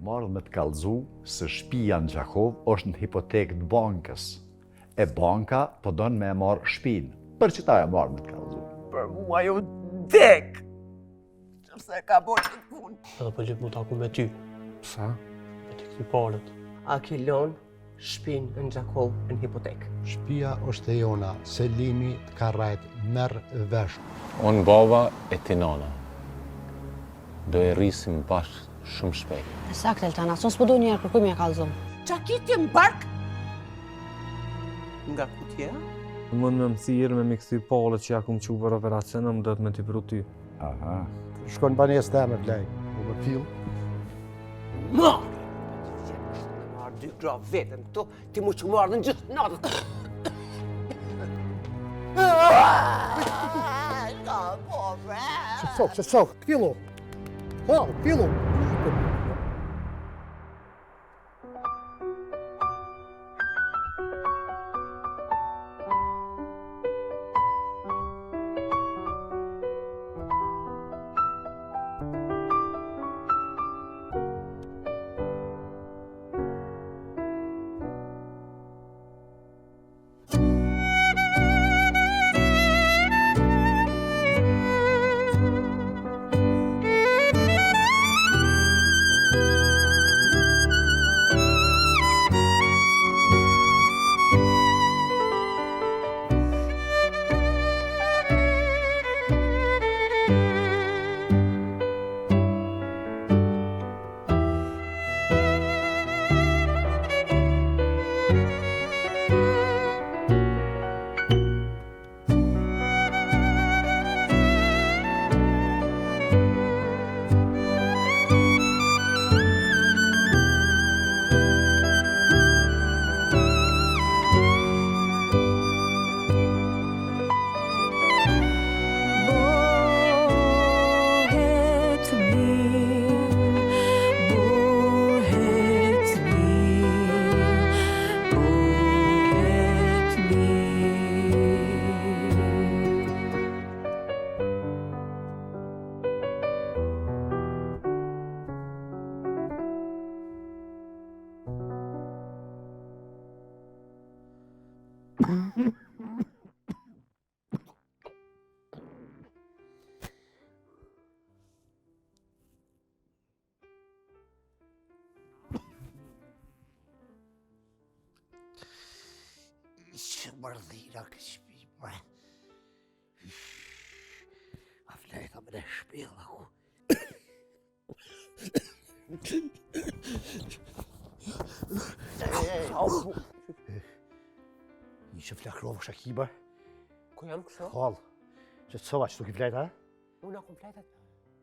marrë me të kallëzu se shtëpia në Gjakov është në hipotekë të bankës. E banka po don me e marrë shtëpinë. Për që ta e marrë me të kallëzu? Për mua ju dek! Qëse ka bërë të punë. Edhe po gjithë mu taku me ty. Sa? Me ty këthi palet. A ki lonë shpinë në Gjakov në hipotekë. Shtëpia është e jona, Selimi ka rajt merr vesh. Unë baba e ti nana. Do e rrisim bashkë shumë shpejt. E saktë, Eltana, son s'po do njerë kërkuj me e kallëzum. Qa kiti më bark? Nga ku tjera? Mund me më thirë me mi këthi palet që ja kum që për operacionë, më dhëtë me t'i pru ty. Aha. Shkon banes të me blej, u me fill. Marë! Marë dy gra vetën këtu, ti mu që marë në gjithë natët. Ka po, bre! Se so, fillu. Ha, fillu. Që mërdhira këtë shpi, bre. A flejta me në shpilla ku. Një që flakrovë shakiba. Ku jam kështu? Hall, që të sova që tu ki flejta, ha? Unë a kum fletat.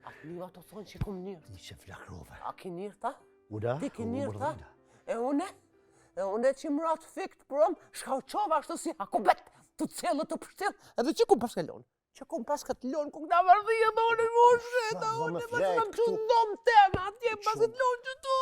A të një ato thonë që kum njërë. Një që flakrovë. A ki njërë ta? Una? Ti ki njërë ta? E une? E une që më ratë fikt për om, shka u qova ashtu si akubet, të cilë të përshtilë, edhe që kum pas ka lonë. Që kum pas ka të lonë, ku këna vërdhije dhe une më sheta, une pas ka më që ndomë teme, atje pas ka të lonë që tu.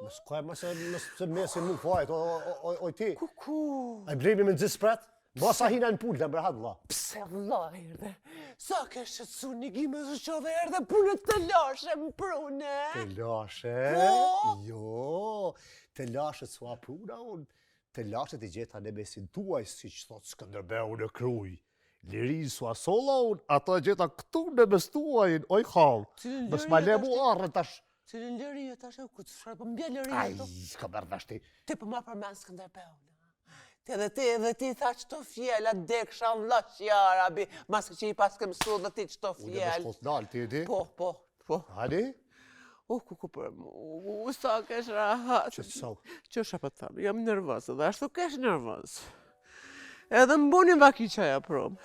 Më s'kaj më se mesin nuk fajt, oj ti. Kuku. A i blemi me në zisë spret? Basa hina në pullë, të mbrahat vla. Pse vla erdhe? Sa ke shëtsu një gjime së qove erdhe punët të lashe më prune? Të lashe? Po? Jo, të lashe s'ua pruna unë. Të lashe të gjeta në mesin tuaj, si që thotë Skënderbeu në Kruj. Lirin s'ua sola unë, ata gjeta këtu në mes tuajin, oj halë. Mës ma lemu arën tash. Cilin lëri e tash e ku të shfarë, për mbje lëri e Aj, to. s'ka mërë dash ti. Ti për ma përmen Skënderbeu. Edhe ti tha qëto fjella deksha Allah qjarabi, mas që i pas ke mësu dhe ti qëto Unë e fjell. më shkot nalë ti e di? Po. Hani? Kuku për mu, sa kesh rahat. Që të sau? Që shë për të thamë, jam nervës edhe ashtu kesh nervës. Edhe më buni vaki qaja prom.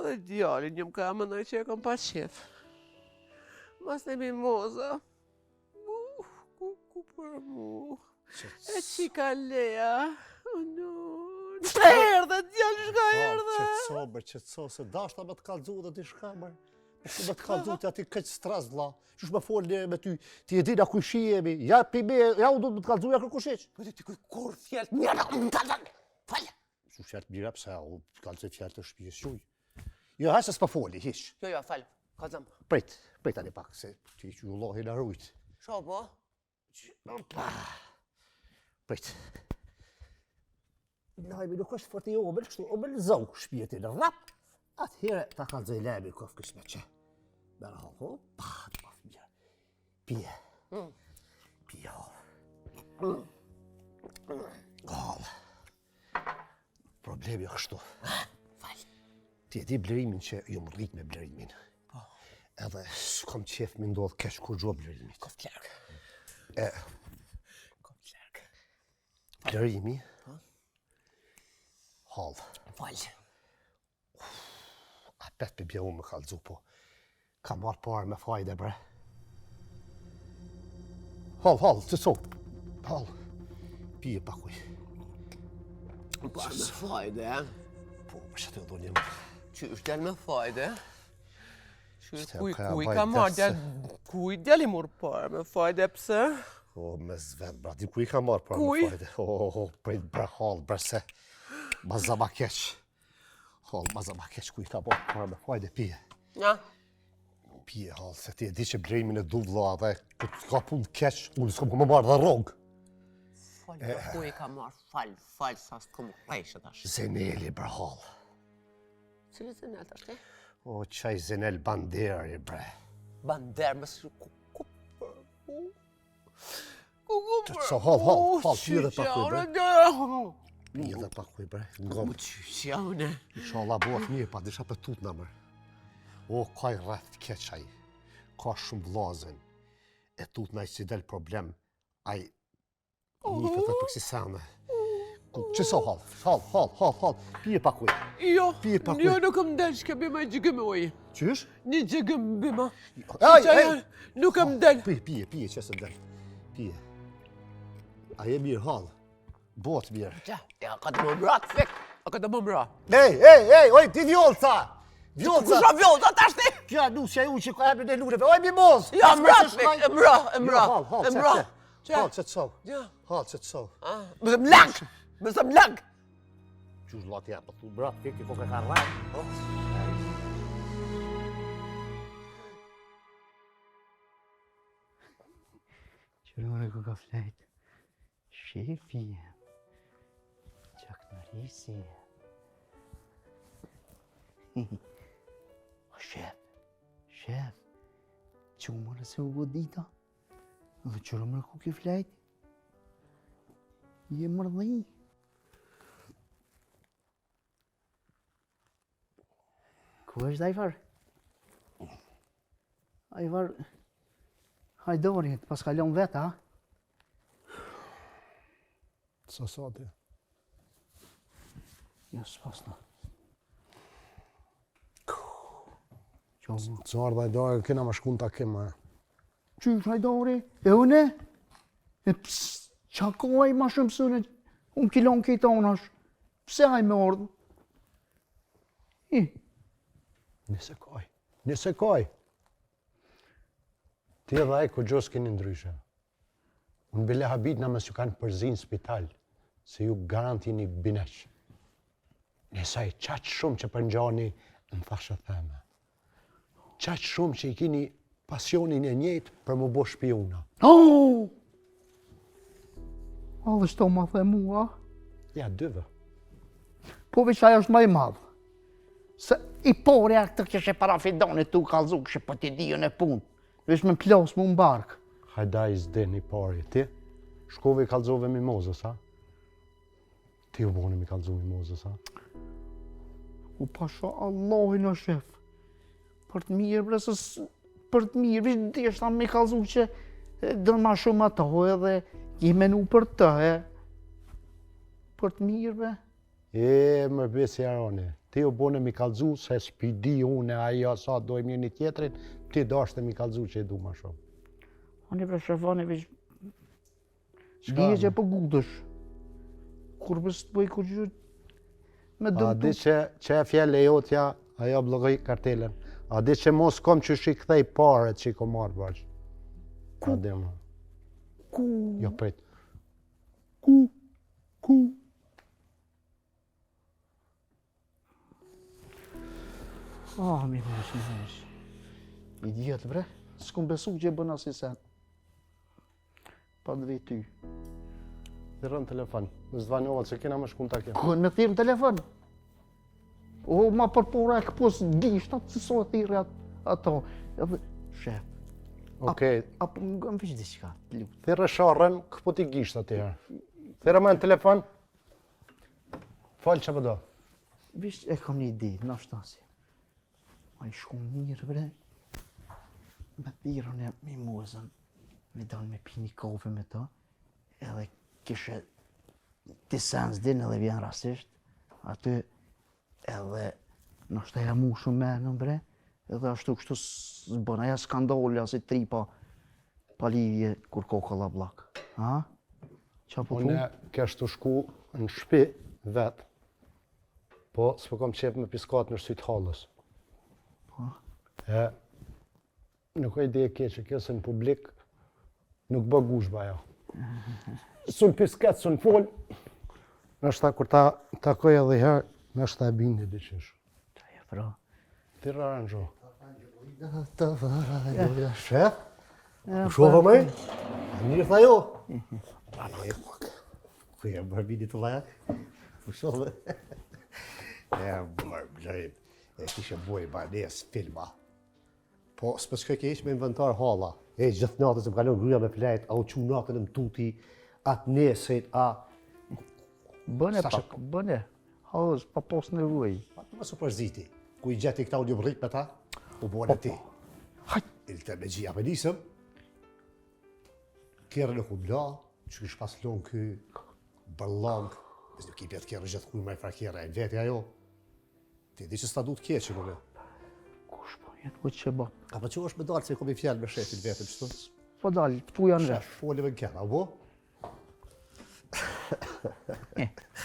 Edhe djalin jëm ka mënoj që e kom pa qef. Mas ne mi moza. Kuku për mu. E qika leja. O no. Erdhe, djallë shka erdhe. Qëtëso, se dashta me të kalëzu dhe ti shka mërë. Ku me të kalëzu të ati këtë stres vla. Qush me folë me ty, ti e dina kuj shi jemi. Ja pime, ja u du të me të kalëzu ja kërkusheq. Po ti kur fjellë mjera, më kalën. Falë. Su fjellë mjera pëse u kalëzu fjellë të shpijës quj. Jo, hajse s'pa foli, hish. Jo, falë, kalëzëm. Prit tani pak, se ti që u lohi në rujt. Qa po? Prit. Lajmi nuk është fort i omël, kështu omël zau shpirtin rap. Atëherë ta kallzoj lajmi kof kësh me që. Bera hall, pa mirë. Pije. Pije hall. Hall. Problemi është kështu. Fal. Ti e di blerimin që ju më rrit me blerimin. Edhe s'kam qef me ndodh keq kur gjo blerimit. Koft larg. Koft larg. Blerimi. Hall. Fal. A pet për bje unë më kallzu, po. Ka marrë parë me fajde, bre. Hall, të so. Hall. Pije pa kuj. Pa me fajde, Po, për që të do një më. Që është del me fajde? Shte, Kuj ka ka bajt marrë desë. kuj djali mur parë me fajde, pse? O, me zvend, bra, di kuj ka marrë parë Kuj? me fajde. O, prej, bre, Hall, bre, se. Ma zama keq. Hall, ma zama keq, kuj ka marrë parë me fajde, pije. Ja. Pije, Hall, se ti e di që blerimin e du vlla dhe ka punë keq, unë s'kom më marrë dhe rogë. Fal, kuj ka marrë, fal, sa s'kom pejshë tash. Zeneli, bre, Hall. Cili Zenel tash ti? O, qaj Zenel Banderi, bre. Bander, më së ku So, Hall, pije dhe pa kuj, bre. Pije dhe pa kuj, bre. Ngom. Qyshjone. Inshallah buat mirë, pa disha për tut në mërë. O, kaj rreth keqaj. Ka shumë vlazen. E tut në që del problem. Aj, një këtë për kësi sene. Qëso, Hall, pije pa kuj. Jo, Pije pa kuj. jo nuk më del shke bima i gjigëm oj. Qysh? Një gjigëm bima. Ej! Nuk më del. Pije, që se del. Pije. A je mirë, Hall? Bot mirë. Ja, ka të më mra të fik. A ka të më mra. Ej, oj, ti vjollca! Kusha vjollë, do tash ti? Kja nusja ju që ka ebrin e lureve. Oj, mimoz! Ja, mra të fik, e mra. Hall, që të so. Ja. Hall, që të so. Më zëm lang. Më zëm lang. Qysh lati ja, për tu brat, fikti ko ka rraj. Qërore ku ka flejt, shefi jem, qaknarisi jem. Shef, që u mërë se u godita, dhe qërë mërë ku ki flejt, je mërdhi. Ku është Ajvar? Ajvar, hajdorit, pas kalon vetë, ha? Sa ti? Jo, s'pas në. Qarë dhe dojë, kena më shkun të kemë. Qysh hajdori? E une? E qa kohaj ma shumë sënë? Unë kilon këtë onash. Pse haj me ordë? Nëse kaj. Ti edhe e ku gjos keni ndryshe. Unë bile habit në mësë ju kanë përzi në spital, se ju garantini bineq. Nësaj qaq shumë që përngjani në thashë theme. Qaq shumë që i kini pasionin e njëjtë për më bo shpiuna. Oh! A dhe shto ma the mua? Ja, dyve. Po veç ajo është ma i madhë. Se i pore a këtë kështë e parafidonit tu kalzu, kështë po t'i dijo në punë. Vesh me plos mu mbark. Hajda i zden i pari. Ti? Shkove i kalzove mimozës, ha? Ti u boni mi kalzu mimozës, ha? U pasha Allahin o shef. Për të mirë, bre, për të mirë, vish deshta me kalzu që dërë ma shumë ato edhe i menu për të, Për të mirë, bre. Më besi Aroni, ti u bone mi kalzu se s'pidi une ajo sa dojmë një tjetrin, ti do është mi kalzu që i du ma shumë. Ani bre shefani vish, dije që po gudësh. Kur bës të bëj kur gjë, me A dëmtu. di që e fjelle jotja, ajo blogoj kartelen. A di që mos kom që shi kthej paret që i kom marrë bashkë. A di më. Ku? Jo prit. Ku? Mi vesh. I djetë, bre. S'kum besu që e bën asë i sen. pa të vetë ty. Thirrën telefon. Më zvanova se kena më shkum ta kem. Ku me thirë në telefon? O, ma përpora e këpos gishtat, se so thirë ato. Edhe, shef, Okej, apo më gëmë vishë diqka, lutë. thirrë sharrën, këpo ti gisht atëherë. Thirrë më në telefon. Fal çfarë do. Vishë e kam një ide, në ashtasi. Ma i shku mirë, bre. Me thirën e mimozën, me dalë me pi një kafe me ta, edhe kishe disens din edhe vjen rasisht, aty edhe në shtë e mu shumë menën, bre, edhe ashtu kështu s'bën, aja skandolja si tripa palivje kur koka la blak. Ha? Qa po Unë kështu shku në shtëpi vet. Po s'po kam qef me piskat në syt hallës. Po? E nuk ka ide e keqe, kjo se në publik nuk bë gushba ajo. Sun piskat, sun fol. Nështë kur ta takoj edhe herë, nështë ta e bindi diqysh. Qaja, pra. Thirrë aranxho. Shef? Shova me? Mirë tha jo? Ano e pak. Ku e bërë bini të lajak? Po shove? E bërë blërim. E kishe boj banes filma. Po s'pë shkoj keq me inventar halla. E gjithë natën se më kalon gruja me flejt, a u qumë natën e më tuti, atë nesit, a... Bëne Sa pak, bëne. Halës, pa pos nevoj. Atë më super ziti. Ku i gjeti këta u një bërrit me ta, u bërë ti. Hajt! Il të me gjia me nisëm. Kjerë në kumla, që kish pas lonë kë bërlang, dhe nuk i pjetë kjerë gjithë kuj me fra kjerë e në veti ajo. Ti di që s'ta du të keqë në me. Kush po, jenë ku që bap. A pa që është me dalë se kom i fjallë me shefin vetëm qëto? Po dalë, këtu janë rreth. Foli me në kjerë, a bo?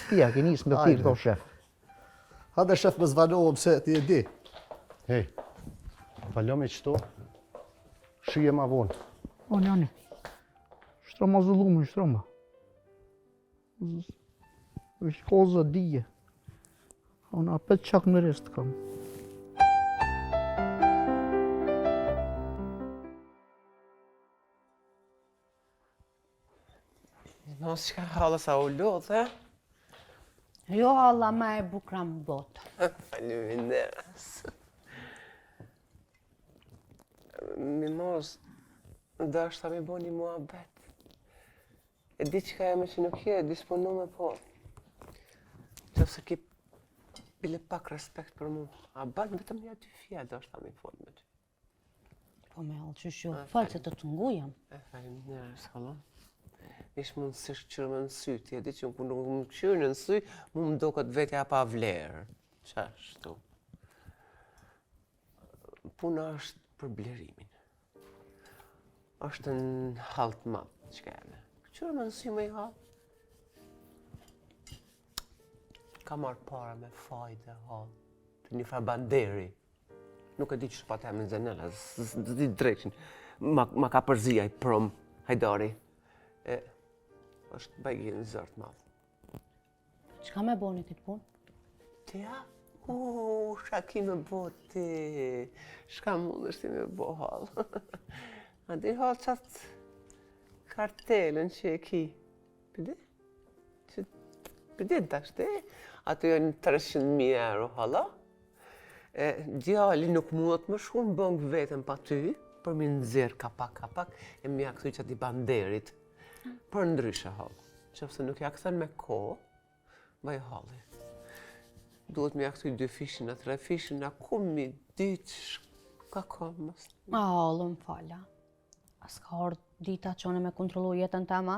Pia, ke njësë me thirë, tho shef. Hade shef me zvanohëm se ti e di. Hej, falo me qëto, shije ma vonë. O, njani. Shtroma zullumë, shtroma. Vish koza dije. Ona apet qak në rest kam. Mos që ka halë sa u lotë, Jo, Allah ma e bukra më botë. Faleminderas. Mimos, dashta mi bo një muhabet. E di që ka jeme që nuk je disponume, po qëse ki bile pak respekt për mu, a ban vetëm një aty fjallë, dashta mi fol me ty. Po me alë që shu, falë që të të ngujam. E faleminderas, halon. Ish mund të së shqyrë me në sy, ti e di që kur nuk më qyrë në sy, mu më do këtë vetja pa vlerë. Qashtu. Puna është për blerimin. Është në halë të madhë që keme. Qyrë me në sy me i halë. Ka marrë para me fajde halë, të një fa banderi. Nuk e di që shpa të me në zenela, zë di drejqin. Ma ka përzia i prom, hajdari. është bajgin zërtë madhë. Qka me boni ti të punë? Ti ja? Shka ki me bo ti? Shka mund është ti me bo halë? A di halë qatë kartelën që e ki? Pëdi? Pëdi të ashtë ti? Ato janë 300.000 euro halë? Djali nuk mundet më shumë në bëngë vetëm pa ty, për mi nëzirë kapak, e mi ja këthuj qëti banderit. Për ndryshe halë, qëfëse nuk ja këthen me ko, baj halë. Duhet me ja këthuj 2 fishin, 3 fishin, a ku mi ditë ka komës. A, allë më falla. As ka orë dita që one me kontrolu jetën tema,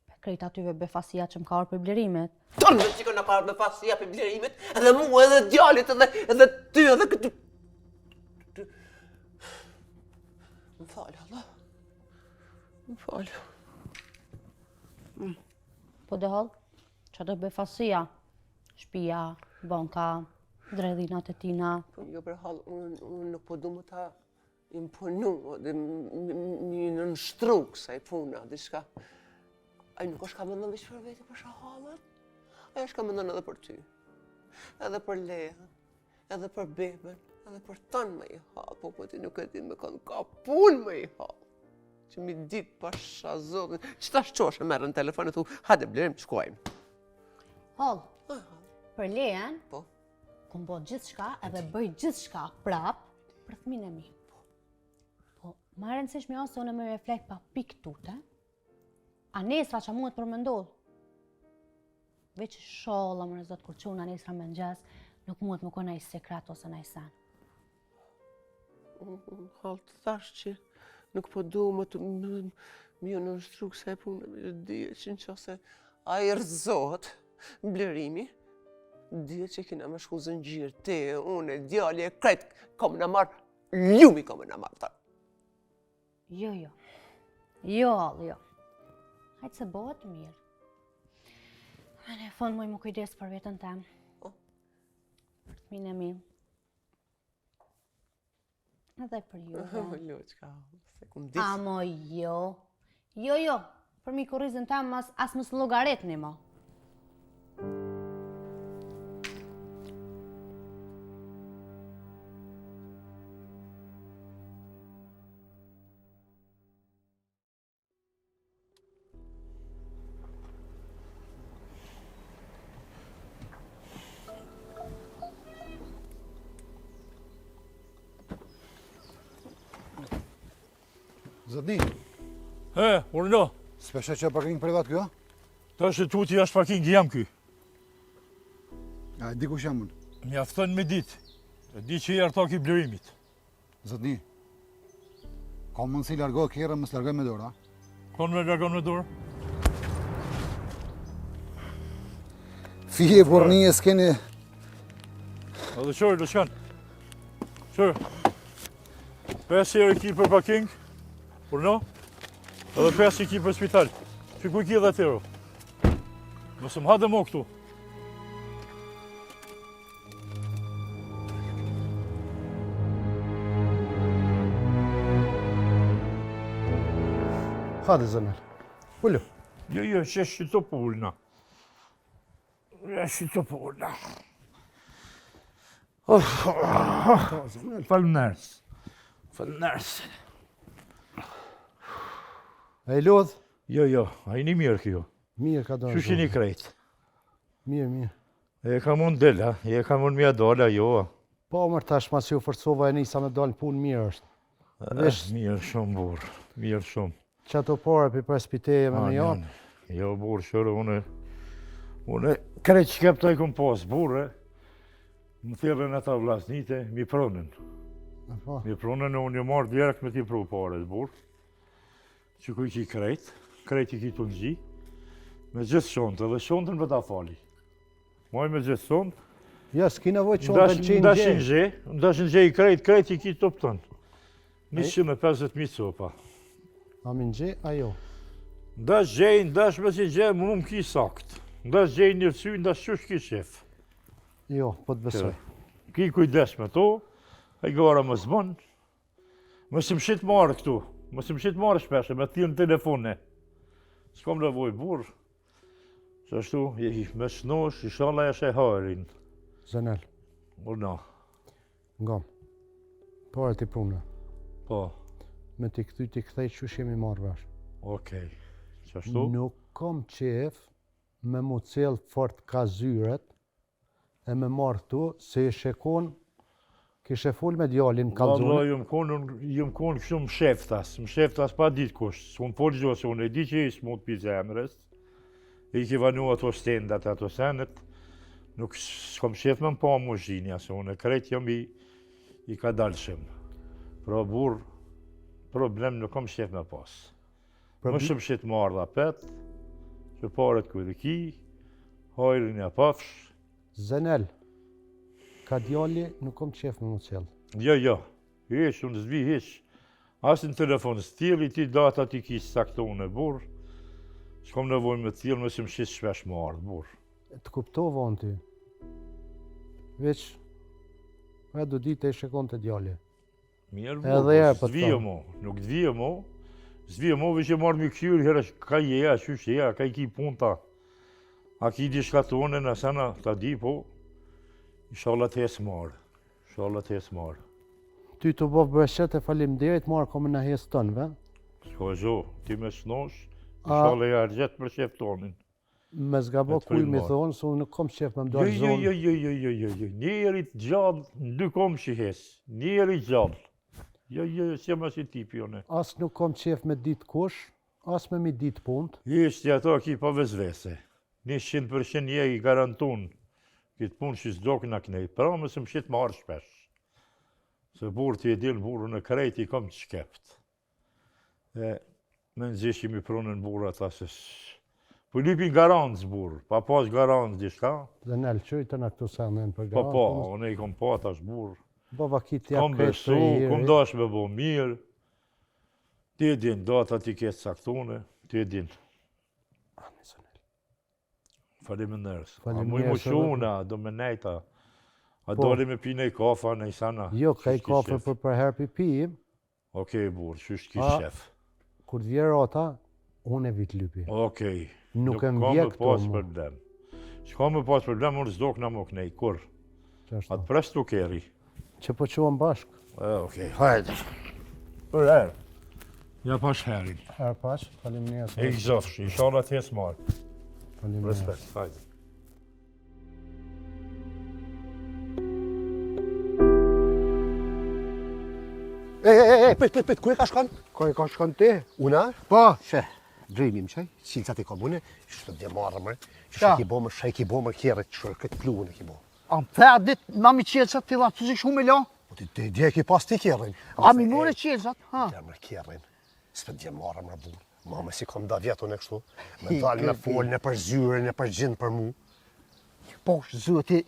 pe krejt atyve befasia që më ka orë për blerimet. Tonë në qikon në ka orë befasia për blerimet, edhe mu, edhe djallit, edhe ty, edhe këtë... Më falë, Allah. Më falë. Po dhe hallë, që të befasia, shpia, banka, dredhinat e tina. Po jo për halë, unë nuk po du më ta imponu, dhe një në nështru kësaj puna, dhe shka. Aj nuk është ka mëndon dhe që për vete për shahalën, aj është ka mëndon edhe për ty. Edhe për lehën, edhe për beben, edhe për tonë me i halë, po ti nuk e din me kanë ka punë me i halë. që mi ditë pasha zotin. Që ta shqoshe merë në telefon e thu, hajde blerim, shkojmë. Hall, për lejen, Po. kum bo gjithë shka edhe bëj gjithë shka prap për fëmin e mi. Po, ma rëndësish me anë se unë me reflekt pa pikë tute, a nesra që muhet për me ndodhë. Veç sholla më rëzot kur quna nesra me ngjes, nuk muhet më kona i sekret ose na i sen. Hall, të thash që nuk po du më të më ju në nështru këse e punë me dhije që në qose a i rëzohet blerimi, dhije që kina me shku zëngjirë, te, une, djali e krejt, kom në marë, ljumi kom në marë, ta. Jo, Hall, jo. Hajtë se bëhet mirë. Në fond muj më kujdes për vetën tem. Për fëmin e mi. Edhe për ju. Loqka, se kum disë. Amo jo. Jo. Për mi kurrizën tem as mos llogaritni mo. Zotni, Urno, s'peshe që parking privat kjo? ta është tuti është parking jam ky. A, di kush jam unë? Mjafton me ditë. E di që i artok i blerimit. Zotni, ka mundësi largohë kjera, mos largoj me dorë, a? Konë me largon me dorë? Fije vornije s'keni... Edhe qërë, lëshkan. Qërë. 5 euro ki për parking. Urno. Edhe 5 ki për spital. Që ku ki 10 euro. Nëse më hadë mo këtu. Hadi Zanel. Ullu. Jo, që është të pullna. Është të pullna. Falënërës. E lodh? Jo, a i një mirë kjo. Mirë ka dorë. Që shini krejt? Mirë. E ka mund del, ha? E ka mund mja dola, jo. Po, mërë tash ma që u forcova e nisa me dalë punë mirë është. Mirë shumë, burë. Mirë shumë. Që ato pare për prespiteje me me janë? Jo, burë, shërë, une krejt që kep të i kom pas, burë, më thirën ata vlasnite, mi pronën. Mi pronën e unë një marrë direkt me ti pru pare, burë. Që kuj ki krejt i ki të nëgji, me gjithë shontë, dhe shontën për ta fali. Maj me gjithë shontë. Ja, s'ki nevoj shontën që i në Ndashin gje i krejt i ki të pëtën. 150.000 copa. A mi në gje, a jo? Ndash gjej, ndash me si gjej, më ki sakt. Ndash gjej njërësy, ndash qush ki shef. Jo, po të besoj. Ki kujdes me to, a i gara më zbën. Më së mshit marë këtu. Më së mshit marë shpeshe, me t'il në telefone. S'kom nevoj burë. Që ashtu, me shnosh, i shala e shë harin. Zanel. Urna. Ngam. Pare t'i prune. Po. Me t'i kthej që shemi marrë vesh. Okej. Që ashtu? Nuk kom qef me mu cilë fort ka zyret e me marrë tu, se i shekon kishe full me djallin kalzone. Valla, jëm konë kështu më sheftas pa ditë kush. S'unë folë gjo, se unë e di që i s'mut pi zemrës. I ki vanu ato stendat, ato senet. Nuk s'kom shef me më pa më zhinja, se unë e krejt jam i ka dalëshem. Pra burë, problem nuk kom shef me pas. Më shumë shit marrë dhe petë, që paret kujtë ki, hajrin e pafsh. Zanel, ka djalli nuk kom qef me mu cilë. Jo, hish, unë zvi hish. Asë në telefon s'tili, ti data ti ki saktone, burë. S'kom nevoj me t'il, me si më shis shpesh më ardhë, burë. Të kuptova në ty. Veç, e do ditë e shekon të djalli. Mirë, Edhe burë, po s'vije mo, nuk t'vije mo. S'vije mo, veç e marrë mi këqyrë, herë ka jeja, qysh jeja, ka i ki punta. A ki di shkatone në sana, ta di, po, inshallah të jesë marrë. Ty të bëvë bëshet e falim derit, marrë kome në hes tënë, ve? Shko zo, ti me snosh, shale ja gjetë për shef tonin. Me zgabo kuj me thonë, se unë nuk kom qef me mdojnë zonë. Jo, njerit gjallë, në dy kom që hes, njerit gjallë. Jo, si ma si tipi one. As nuk kom qef me ditë kush, as me mi ditë punt. Ishtë ato ki pa vezvese. 100% je i garantun. Këtë punë që s'dok në knej, pra më së më shqitë marrë shpesh. Se burë ti e dilë burë në krejt i kom të shkept. E me nëzishim i pronën burë ata se po lipin garancë burë, pa pas garancë dishka. Dhe në lëqëjtë në këtu sa men për Pa, garancë. one i kom pa tash burë. Baba kitë ja Kom besu, kom dash me bo mirë. Ti e din, do ata ti ketë saktune, ti e din. Faleminderit. A mu i mu shuna, do me nejta. A doli me pi nej kafa, nej sana. Jo, ka i kafe për her pipim. Okej, burë, qysh ki shef. Kur të vjerë ata, unë e vit lypi. Okej. Nuk e mbje këto pas problem. Shka me pas problem, unë s'dok në më knej, kur? Atë prestu keri. Që po qëvam bashkë. Okej, hajde. Për herë. Ja pash herin. Herë pash, faleminderit. E i zofsh, i shala t'jes marë. Faleminderit. Respekt, hajde. Pet, ku e ka shkan? Ka e ka shkan ti? Una? Pa. She, drejmi më qaj, cilësat e komune, që të dje marrë mërë, që shë ki bo mërë kjerët, që këtë pluën e ki bo. A më thea dit, ma mi qelësat të la, të zikë shumë e la? Të dje ki pas ti kjerën. A mi more qelësat, ha? Dje mërë kjerën, së të dje marrë mërë burë. Mame si kom da vjetën e kështu, me dalë me folë në për zyre, në për gjindë për mu. Po, zëti,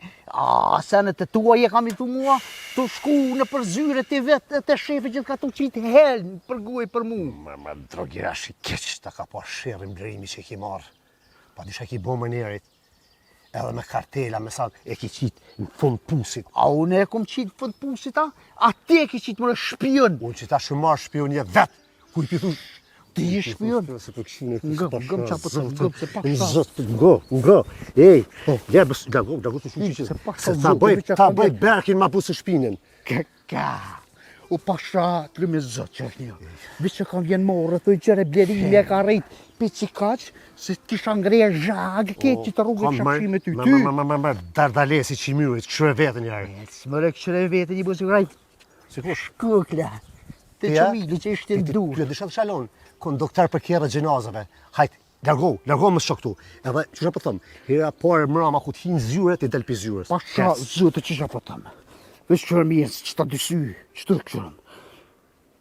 senet e tua je kam i tu mua, të shku në për zyre të vetë, të shefe që të ka të qitë helnë për guaj për mu. Ma drogira shi keq, ta ka pa shërën blerimi që ki marrë. Pa disha ki bo më njerit, edhe me kartela, me sa e ki qitë në fund pusit. A unë e kom qitë në fund pusit, a? A ti e ki qitë më në shpion. Unë që ta shumar shpion je vetë, ku i pithu. Ti je shpion. Ngëm qa po të ngëm se pak sa. Zot, ngë, ej, lërë dago të shuqi që se ta bëj berkin ma pusë shpinin. Ka, u pasha të me zot që është një. Vishë që kam vjen morë, të gjere blerimi e ka rejt pici kaq, se ti shangreja zhagë ketë që të rrugë të shakshime ty. Ma, dardalesi që i myrit, këshre vetën jarë. Smëre këshre vetën i bësë grajt. Si kush? Kukla, të qëmili që ishte në dur. Ty e disha të shalon, konduktar për kjerë gjenazëve. Hajt, largo më shok tu. Edhe, që shë po thëmë, hera parë mrama ku t'hinë zyre, t'i del për zyres. Pasha, zëtë që shë po thëmë. Vesh qërë mirë, që ta dysy, që të rëkëshërëm.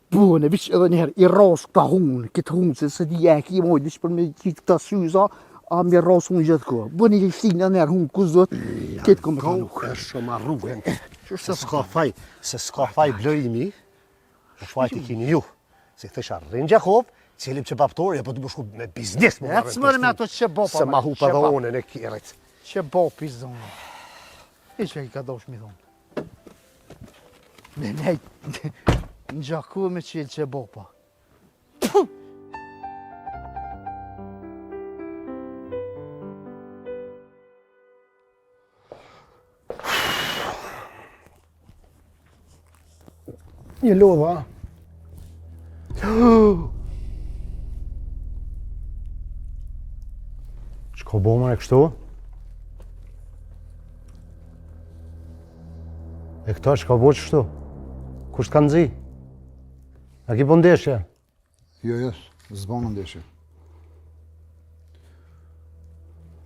Buone, vesh edhe njëherë, i rasë këta hunë, këtë hunë, se di e ki mojë, vesh për me qitë këta syza, a mi rasë hunë gjithë kohë. Buone, i shtinë në njerë hunë, ku zëtë, këtë këmë të nuk. Ka shumë arrugën. Se s'ka faj blërimi, faj t'i kini ju. Se thësha rrinë Gjakov, cilim që baptori, po të më shku me biznis. E të smërë me ato që bopa. Se ma hupa dhe one në kjerit. Që bopi zonë. I që i ka dosh mi thonë. Ne nejtë, në Gjakov me qilë që bopa. Një lodha. Qko bo më e kështu? E këta qka bo qështu? Kusht kanë zi? A ki po ndeshje? Jo, zbonë ndeshje.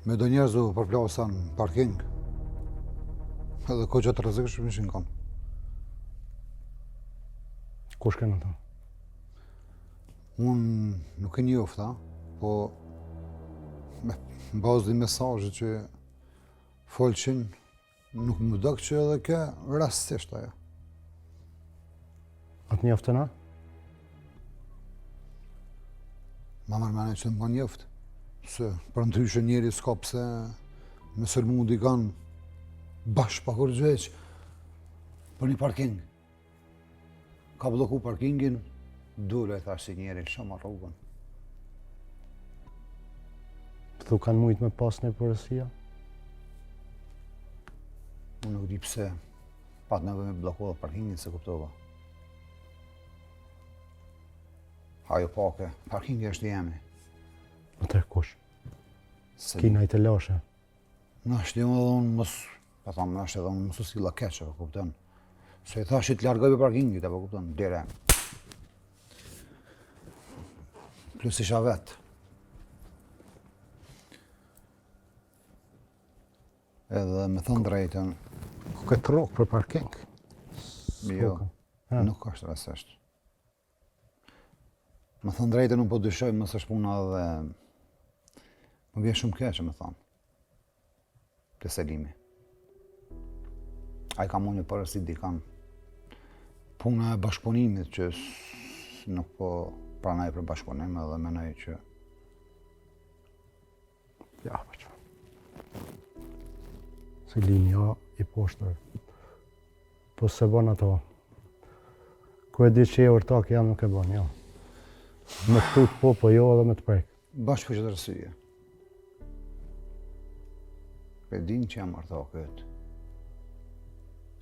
Me do njerëz u përplasa në parking, edhe ko që të rëzikëshme ishin kanë. Kush kënë të? Unë nuk e njofta, po me bazë dhe mesazhe që folqin, nuk më dëkë që edhe ke rastisht aja. Atë njoftë na? Ma mërmene që më kanë njoftë, se për ndryshe njeri s'ka pse me sërmu di kanë bashkë pa kur gjeq për një parking. Ka bloku parkingin, dule e thash si njeri shumë rrugën. Pëthu kanë mujtë me pas një përësia? Unë nuk di pse pat nëve me bloku dhe parkingin se kuptova. Hajo pake, parkingi është jemi. Atër kush? Kina i të lashe. Në është edhe unë mos, pa thamë, në është edhe unë mësu sila keqe, po kupton. Se i thash i të largoj për parkingit, po kupton, dire. Plus isha vetë. Edhe me thënë drejtën. Ku këtë rokë për parking? Jo, nuk është rasesht. Me thënë drejtën unë po dyshoj mësë është puna dhe më vjen shumë keqe me thënë. Të Selimi. A i ka mu një përësit dikan. Puna e bashkëpunimit që nuk po pranaj për bashkëpunim edhe menoj që... Ja, për që. Selimi, ja, i poshtër. Po se bon ato. Ku e di që e urtak jam nuk e bon, ja. Me të tut po jo edhe me të prek. Bashkë për që të rësye. E din që jam ortakët.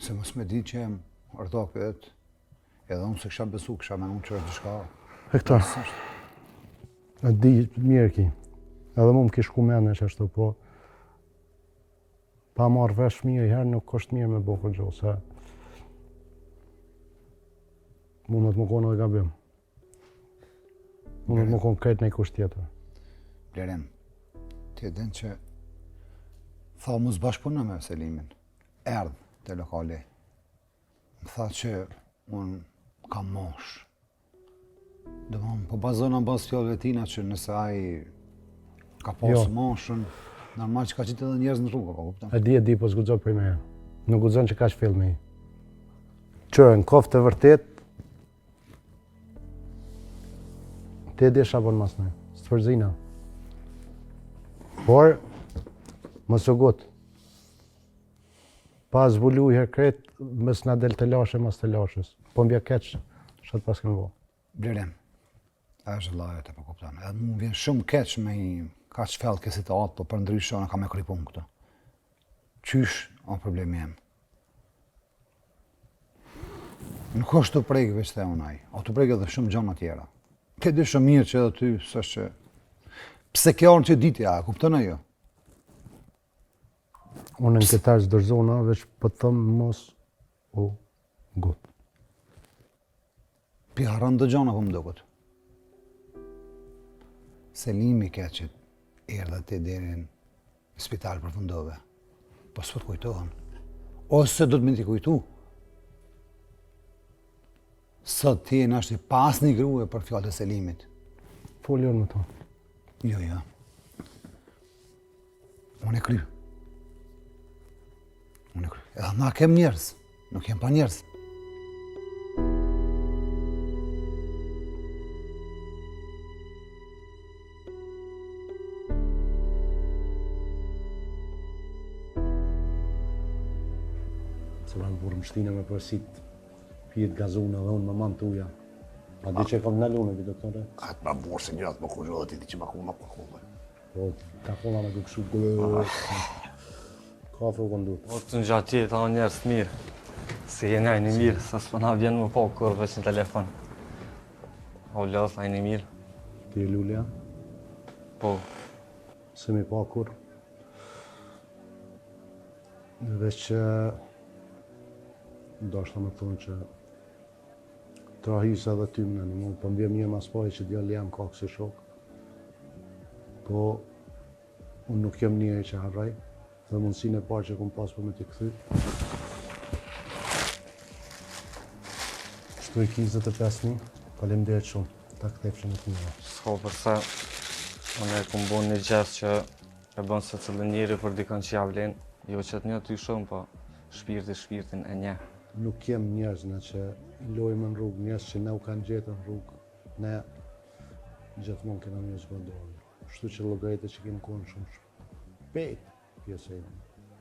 Se mos me din që jam ortakët, edhe unë se kësha besu, kësha me unë që është shka. Hektar, e di mirë ki, edhe mu më kish ku mene që ashtu, po pa marrë vesh mirë i herë nuk është mirë me bo këtë gjohë, se mundet më konë edhe gabim. Mundet më konë krejt në i kusht tjetër. Blerim, ti e din që tha mu zbashkëpunë me Selimin, erdhë të lokali. Më tha që unë kam mosh. Dëmon, po bazona në bazë fjallëve tina që nëse ai ka pasë moshën, normal që ka qitë edhe njerëz në rrugë, po kupton? E di, po zgudzon për me. Nuk gudzon që ka që fill me i. Që në koftë të vërtet, ti e di shabon mas në, së të përzina. Por, më së gut. Pa zbulu i herkret, mes nga del të lashe, mas të lashës. Po mbja keq, shatë pas kënë bo. Blerim, e është lajet e po kupton. Edhe mu vjen shumë keq me i ka që fellë kësi të atë, po për ndryshë anë ka me krypun këto. Qysh, o problemi jem. Nuk është të prejkë veç të unaj, o të prejkë edhe shumë gjona tjera. Ke di shumë mirë që edhe ty, sështë që... Pse kjo orën që ditja, kupton e jo? Unë në këtarë zdërzona, veç për thëmë mos o gotë. Pi harën dë gjona po më dukët. Selimi ke që erdhe ti deri në spital përfundove. Po s'po të kujtohen. Ose do të më t'i kujtu. Sot ti e nashti pas një grue për fjallë të Selimit. Folion me to. Jo. Unë e kry. Edhe na kem njerëz, nuk jem pa njerëz. Se më burë më shtinë me përësit pjetë gazuna dhe unë më manë të uja. A di që e kam në lune, vi doktore? A të më burë se njëratë më kujë dhe ti di që më kuna për kume. Po, ka kona me këkëshu gëllë. Kafe u këndut. Po të në gjatë tjetë, ta njerës të mirë. Se jene ajni mirë, sa s'pë na vjenë më po kur veç në telefon. O lëth, ajni mirë. Ti e Lulja? Po. Se mi pa kur. Veç që... Ndashta me thonë që... Trahisa dhe ty më në mund, po mbje mirë mas pari që djallë jam ka kësi shok. Po... Unë nuk jem njëri që harraj. Dhe mundësin e parë që kom pas për me t'i këthy. Shtoj 25.000, faleminderit shumë, ta këthefshin e të mira. S'ka përse, unë e kom bon një gjestë që e bën se cilë njëri për dikën që javlen, jo që të një ty shumë, po shpirtin e një. Nuk jem njerëz në që lojmë në rrugë, njerëz që ne u kanë gjetë në rrugë, ne gjithmonë kena një zbëndorë. Shtu që llogaritë që kemë konë shumë shpejt.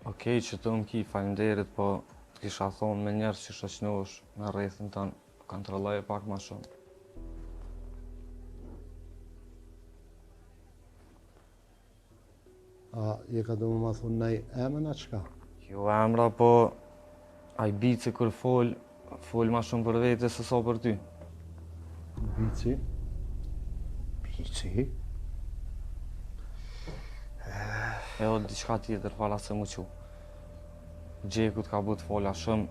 Okej, që të më ki, faleminderit, po të kisha thonë me njerës që shoqënohesh në rrethin tënë, kontrolloje pak ma shumë. A je ka do më thonë nej emën a qka? Jo emra, po ai bici kur fol ma shumë për vete se sa për ty. Bici? Hici? Edhe diçka tjetër fala se mu qu. Gjekut ka bu të fola shumë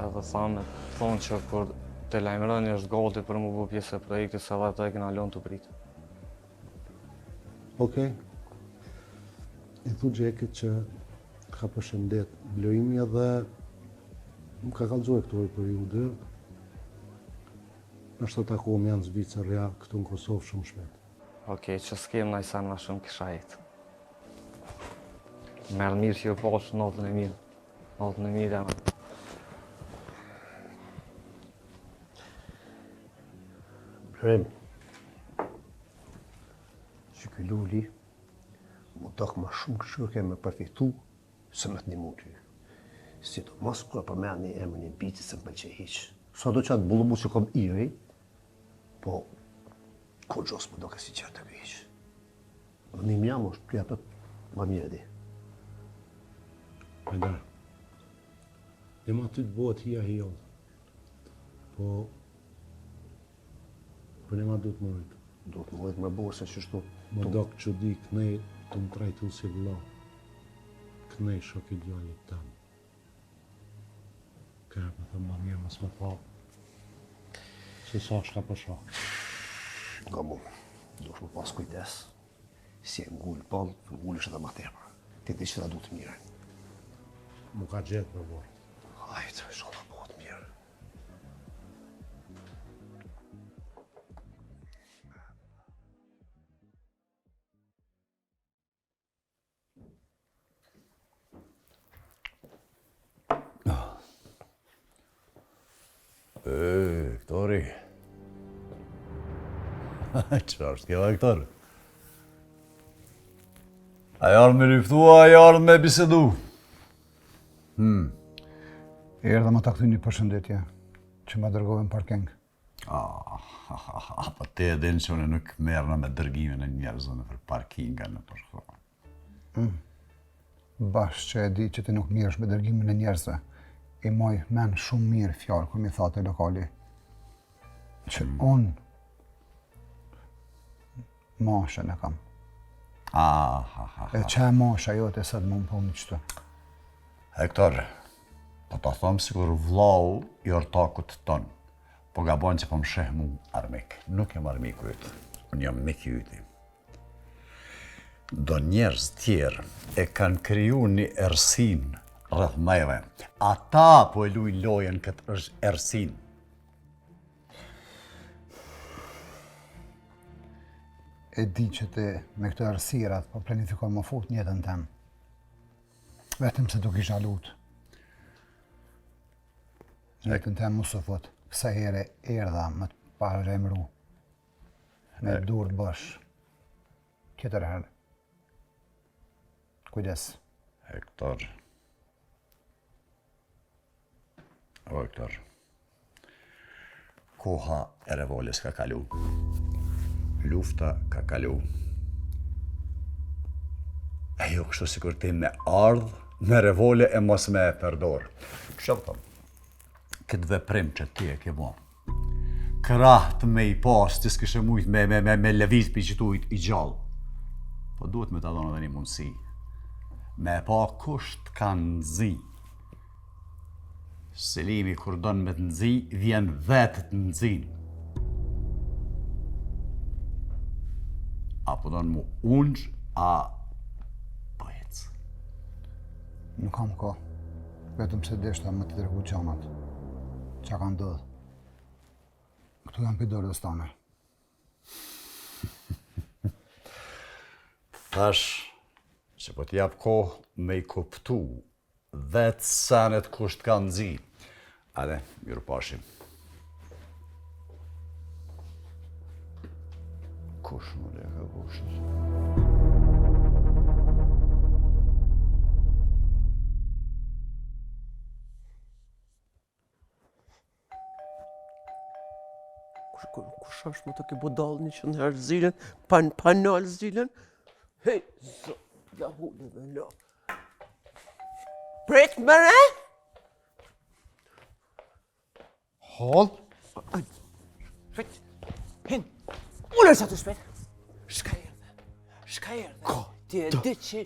edhe thamë thonë që kur të lajmëroni është gati për mu bu pjesë e projektit se dhe ata e kena lënë të pritë. Okej. I thu Gjekit që ka përshëndet Blojimi edhe më ka kallëzoj këto periudhë. Është të takohem janë Zvicërja këtu në Kosovë shumë shpejt. Okej, që s'kem na i sa ma shumë kisha jetë. Merë mirë që ju poshë notën e mirë. Notën e mirë e me. Blojim, që ky luli mu dokë ma shumë këshurke me përfitu se me të një mund ty. Si do mos kura përmerë një emër një biti se më pëlqe hiqë. Sa do qatë bullumu që kom iri, po kur gjos më doke si qërë të këhiqë. Dhe një mjam është të japët ma mirë di. Hajdar, dhe ma ty të bëhet hia hion, po për një ma du të më rritë. Do të më rritë më bërë se qështu. Më dokë që di kënej të më trajtu si vëlla, kënej shok i djallit tamë. Kërë për thëmë ma mirë mësë më pa, se sa shka për shak. Nga mu, do shmë pas kujdes, si e ngullë pëllë, ngullë është edhe ma tepër. Ti di që da du të mire. Mu ka gjetë për borë. Hajtë, shola bëhet mirë. Këtori. Qa është kjo Hektor? A jarë me lyftua, a jarë me bisedu? Erdha më ta kthy një përshëndetje, që më dërgove në parking. Po te e din që unë nuk merrna me dërgimin e njerëzve në për parkinga në përshko. Bash që e di që ti nuk mirësh me dërgimin e njerëzve, i moj men shumë mirë fjalë kur mi thate lokali. Që unë mashën e kam. E që e masha jote sa të më më puni qëtu. Hektor, po ta thëmë sikur vlau i ortakut tonë, po gabon që po më sheh mu armik. Nuk jam armiku ytë, unë jam mik i yti. Do njerëz tjerë e kanë kriju një ersin rrëth mejve. Ata po e luj lojen këtë ersin. E di që ti me këtë ersirat po planifikon më fut njëtën tem. Vetëm se do kisha lutë. Njëtën tem mu së fut, kësa here erdha më të parë remru. Me dur të bësh. Tjetër herë. Kujdes. Hektor. O, Hektor. Koha e revolës ka kalu. Lufta ka kalu. E jo kështu sikur ti me ardhë, me revole e mos me përdor. Shëpëtëm, këtë veprim që ti e ke bo, kraht me i pas, ti s'kishe mujt me levit për që tujt i gjallë. Po duhet me ta dhonë edhe një mundësi. Me pa kusht ka nëzi. Selimi kur donë me të nëzi, vjen vetë të nëzin. Apo donë mu ungjë, a po ecë. Nuk kam ko. Vetëm se deshta më të dërgu gjanat. Qa ka ndodhë. Këtu jam për dorës tane. Thash, që po t'jap kohë me i kuptu vetë sanet kusht ka nëzi. Ade, mirë pashim. Kush më le ka kushtë? Kush është më të ke budalë një që në herë zilen, pa nalë zilen? Hej, zot, la hullu dhe la. Pret mëre? Hall? Shpet, hin, ullër sa të shpet. Shka erdhe? Ti e di që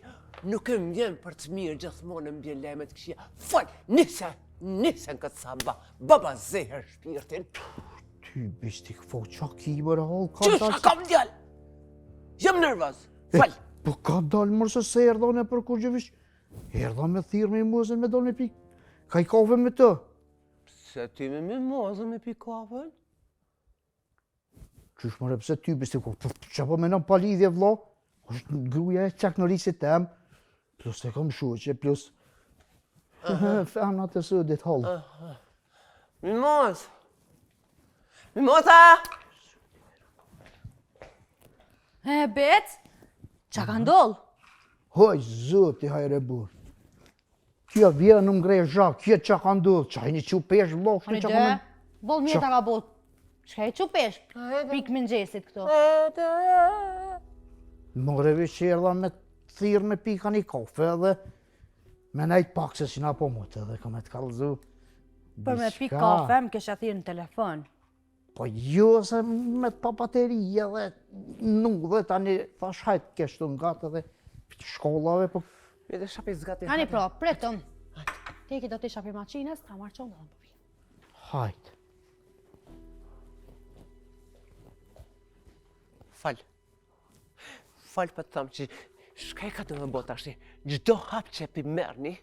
nuk e vjen për të mirë gjithmonë në mbjen lajmet këshia. Fal, nise në këtë samba. Baba zeher shpirtin. Ty bish t'i këfo qa ki bërë hall ka Që shka kam djall? Jam nervoz. Fal. Po ka dalë mërë se erdhane për kur gjëvish. Erdha me thirë me muzën me dalë me pi. Ka i kafe me të. Se ti me mimozën me pi kafen? Qysh më repse ty bish t'i këfo. Që po menon pa lidhje vlo. është gruja e qaknërisit tem. Plus e kom shuqe, plus... Femnat e sëdit hallë. Mimoz! Mimoza! Bet, qa ka ndoll? Hoj, zëti hajre burë. Kjo vjen në mgrej zhak, kjo qa ka ndoll, qa i një qupesh vlo, Në dy, bol mjeta ka bot. Shka e qupesh? Pik mëngjesit këto. Mërevi që erdha me thirë me pika një kafe dhe me nejt pak se si na po mute dhe ka me të kalëzu. Për me pik kafe më kesha thirë në telefon. Po jo se me të pa baterija dhe nuk dhe tani thash hajt keshtu nga të dhe shkollave po... Me dhe shapi zgati. Ani pro, pretëm. Ti ki do t'i shapi maqines, ta marrë qonë dhe në përpi. Hajt. Fal. Fal për të thamë që shka i ka të më botë ashti, gjdo hap që pi mërni,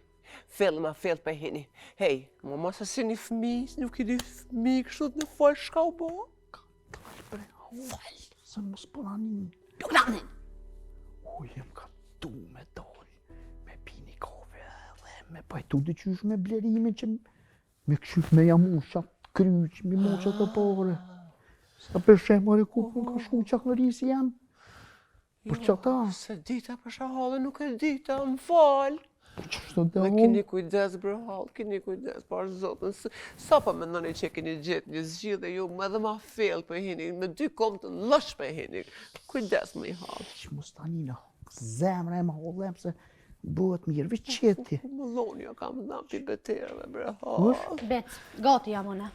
fellë ma fellë për hini. Hej, më mos e si një fmi, nuk i një fmi kështu të në fal shka u bo? Fal, se mos përanin. Nuk nanin! Jem ka tu me dollë, me pini kafe dhe me pajtu dhe qysh me blerime që me këshyf me jamusha kryq, me musha të pore. Sa për shemër e ku ka shku qakënërisi jam. Për që ta? Se dita për shahallë, nuk e dita, më falë. Qështë të Me unë? kini kujdes, brëhall, kini kujdes, parë zotën. Sa pa me nëni që kini gjithë një zgjidhe dhe ju me dhe ma fellë për hini, me dy kom të lësh për hini. Kujdes me i halë. Që mos tani në zemre e ma hollem se bëhet mirë, vi qeti. Më lonja kam dham pi beterëve, brëhall. Bet, gati jam une.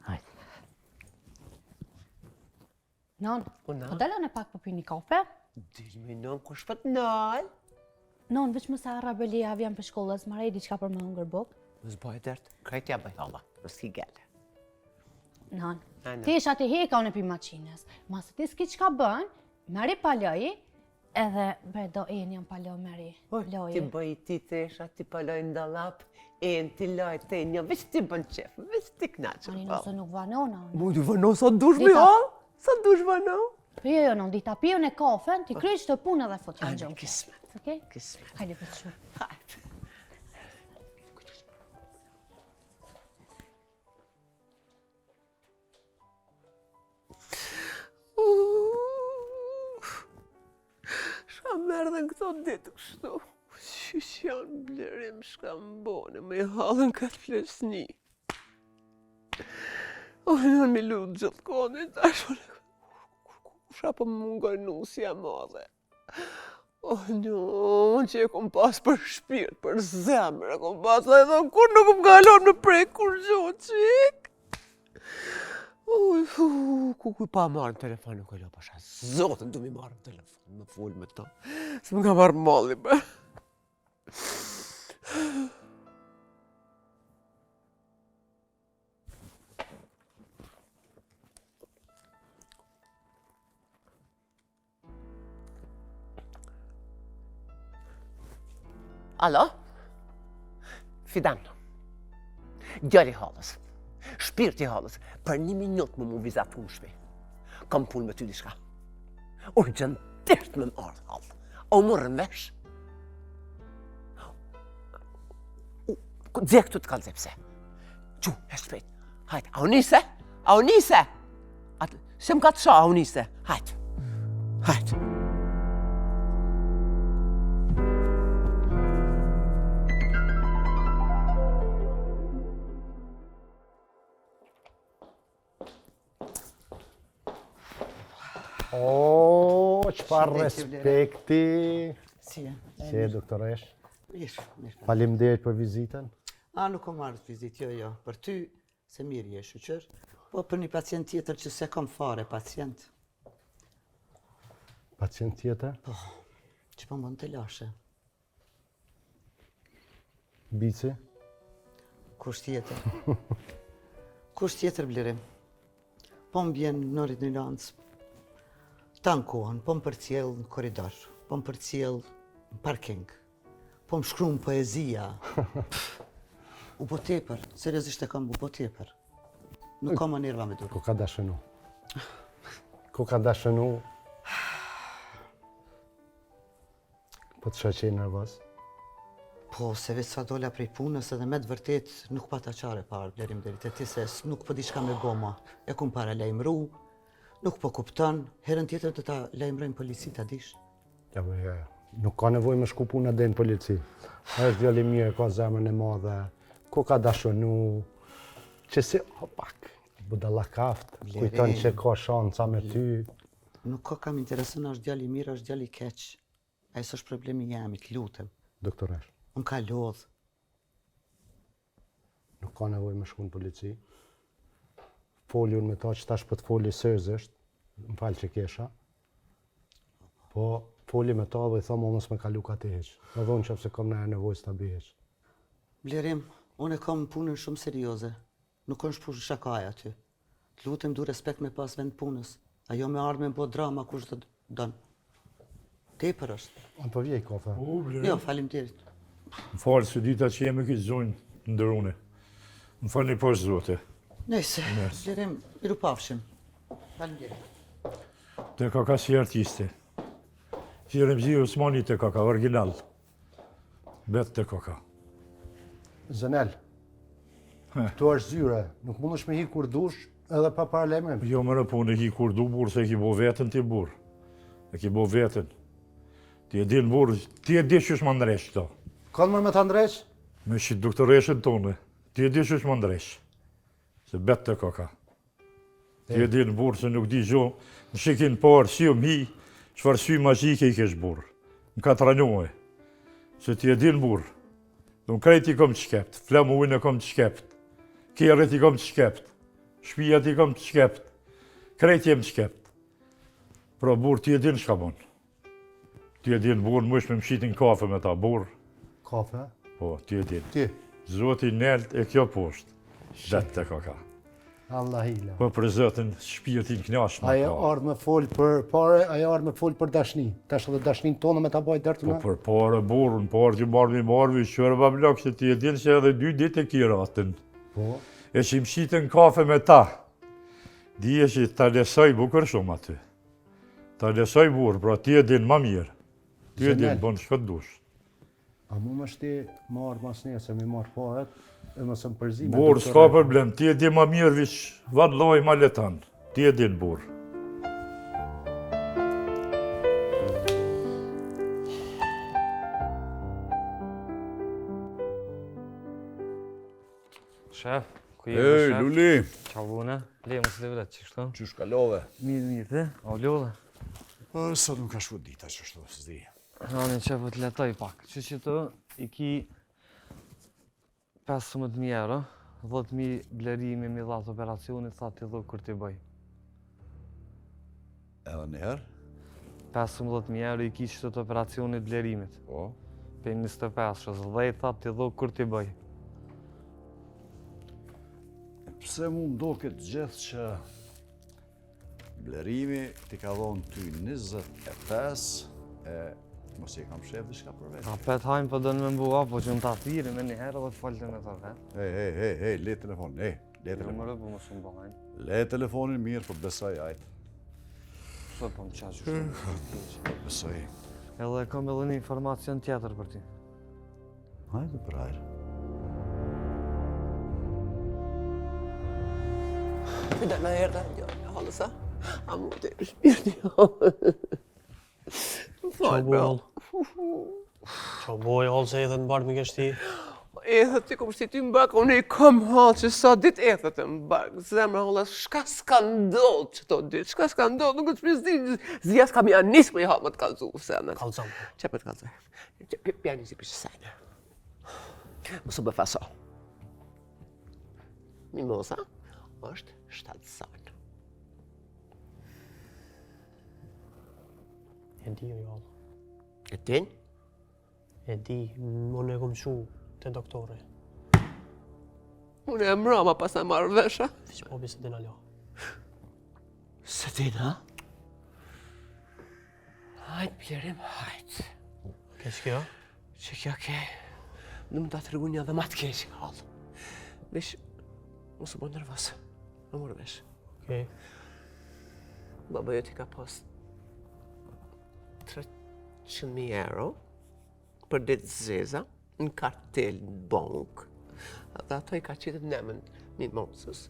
Hajde. Non, po dalën e pak për pi një kafe? Dilmi non, kush për të nalë? Non, veç më sa rabelia vjen për shkollës, ma rej diqka për më hëngër bok. Më zbaj dërtë, krejtja bëj halla, më s'ki gelle. Non, ti isha ti heka unë e pi maqines. Masë ti s'ki qka bën, meri paloj, edhe bre do e njën paloj meri. Ti bëj ti të esha, ti paloj në dalap, e në ti loj të një, veç ti bën qef, veç ti knaqë. Ani nëse nuk vanona. Mu di vano sa dush me halë? Sa dush vano? Jo, non, dita pion e kafen, ti kryq të punë edhe fut në gjonë. Kismet. Okej? Kismet. Hajde për të shumë. Hajde. Shka merdhen këto ditë kështu. Qysh janë blerim shka mbone me halën këtë flesni. Në mi lutë gjithë kone, tash kusha për më mungoj nusja madhe. Në që e kom pas për shpirt, për zemrë, e kom pas dhe edhe kur nuk më galon me prej kur gjo qik. Ku pa marrë në telefon nuk e lo pasha, zotën du mi marrë në telefon, me full me ta, se më ka marrë malli be. Alo? Fidan. Gjari halës. Shpirti halës. Për 1 minutë më mu vizat punshmi. Kam punë me ty diçka. Urgjentisht me më ardhë halë. O më rënvesh. Dzek të t'kallë zepse. Qu, e shpejt. Hajt, a unise? A unise? Se më ka të sha, a unise? Hajt. Hajt. O, qëpar respekti. Si e, doktoresh? Mirë. Faleminderit për vizitën. Nuk kom marrë vizit, jo. Për ty, se mirë je, shëqër. Po për një pacient tjetër që se kom fare pacient. Pacient tjetër? Po, që po mund të lashe. Bici? Kush tjetër? Kush tjetër, Blerim? Po më bjen në ordinancë, ta në kohën, po më përcjell në koridor, po më përcjell në parking, po më shkruan poezia. U po tepër, seriozisht e kam u po tepër. Nuk kam nerva me dur. Ku ka dashënu? Ku ka dashënu? Po të shaqej nervoz? Po, se veç sa dola prej punës edhe me të vërtet nuk pata qare parë, Blerim deri te ti se nuk po di çka me boma. E kum para lajmëru, nuk po kupton, herën tjetër do ta lajmërojmë policit, a dish? Ja, po ja. Nuk ka nevojë me shku puna deri në polici. Është djalë i mirë, ka zemrën e madhe. Ku ka dashënu? Që si pak, budallakaft, kujton që ka shanca me ty. Nuk ka kam intereson, është djalë i mirë, është djalë i keq. Ai s'është problemi jam, të lutem. Doktoresh, Unë ka lodh. nuk ka nevojë me shku në polici. Foljon me ta që tash po të foli seriozisht, më falë që kesha. Po, foli me ta dhe i tha mos me kalu ka të heq. Dhe dhonë që pëse kam në nevojë s'ta bi heq. Blerim, unë e kam punën shumë serioze. Nuk është punë shakaj aty. Të lutem du respekt me pas vend punës. Ajo me ardhme me bo drama kush të dënë. Tepër është. Unë po vjej kafe. Jo, faleminderit. Më falë se dita që jemi këtë zonjë të ndërune. Më falë një poshtë zote. Nëjse, Blerim, miru pafshim. Faleminderit. Te kaka si artiste. Si Remzi Osmani te kaka, original. Bet te kaka. Zënel, tu është zyre, nuk mund është me hi kur dush edhe pa paralajmërim. Jo më rëpun e ki kur du burë, se ki bo vetën ti burë. E ki bo vetën. Ti e din burë, ti e di që është më ndresh këto. Kanë mërë me të ndreq? Me që doktoreshën tonë, ti e di që është më ndresh. Se bet të kaka. Ti e din burë, se nuk di gjo, në shikin parë, si o mhi, qëfar sy magjike i kesh burë. Në ka të ranohe. Se ti e din burë. Dhe në krejt i kom të shkept, flamu ujnë e kom të shkept, kjerët i kom të shkept, shpijat i kom të shkept, krejt jem të shkept. Pra burë ti e din shka bon. Ti e din burë, më është me mshitin kafe me ta burë. Kafe? Po, ti e din. Ti? Zoti nelt e kjo poshtë. Vetë të kaka. Allah hila. Po për zëtën shpirtin knash me Aja ka. ardhë me folë për pare, aja ardhë me folë për dashni. Tash edhe dashnin tonë me ta bajt dërtë Po me? për pare burën, pare që marrë, qërë bablok, se ti e din që edhe 2 ditë e ki ratën. Po. E që i mshitën kafe me ta. Dije që ta lesoj bukër shumë aty. Ta lesoj burë, pra ti e din ma mirë. Ti e din, Zënel. bon shkët dush. A mu më shti marrë mas një, se mi marrë paret, e më së më përzime. Burë, s'ka problem, ti e din ma mirë vish, vadloj ma letan. Ti e din burë. Shef, ku Ej, Luli. Qa bune? Le, mos le vlet, që shto? Qysh kalove? Mirë, te? O lodhe? Sot nuk ka shku dita që shto, s'di. Hani që po të letoj pak. Që të i ki 15.000 euro, 10.000 blerimi mi dhatë operacionit, sa ti dhu kur ti bëj. Edhe njerë? 15.000 euro i ki që të operacionit blerimit. Po. Pe 25, shës 10, sa ti dhu kur ti bëj. Pse mu ndo këtë gjithë që blerimi ti ka dhonë ty 25 e mos i kam shef diçka për vetë. A pet hajmë për dënë me mbua, po që më ta thiri me një herë dhe të falte me ta vetë. Hej, le telefonin, le Në më telefonin. rëpë më shumë bëhajnë. Le telefonin mirë, po besoj ajtë. Së po më qashë shumë. Besoj. Edhe kam edhe një informacion tjetër për ti. Hajde për hajrë. Pyda në herë dhe një halë sa? A mu të e shpirë një halë. Më falë, bro. Qa boj, halë se edhe në barë mi kështi? Edhe ti kom shti ty më bakë, unë i kom halë që sa dit edhe të më bakë. Zemra halë, shka s'ka ndodhë që to dit, shka s'ka ndodhë, nuk është pjesdi, zja s'ka mi anis për i halë më të kalzu, sene. Kalzam. Që për të kalzu? Pjani si për sene. Më su befaso. Mimosa është 7 sanë. E di, jo. E din? E di, unë e kom shu te doktori. Unë e mrama pas e marrë vesha. Që po se din alo. Se din, ha? Hajt, Blerim, hajt. Keq kjo? Që kjo ke, në më ta të rëgu një dhe ma të keq, halë. Vesh, mos u bo nervos, më morë vesh. Okej. Baba jo ti ka pas 300.000 euro për ditë zeza në kartel në bank, dhe ato i ka qitet nemën mimosës.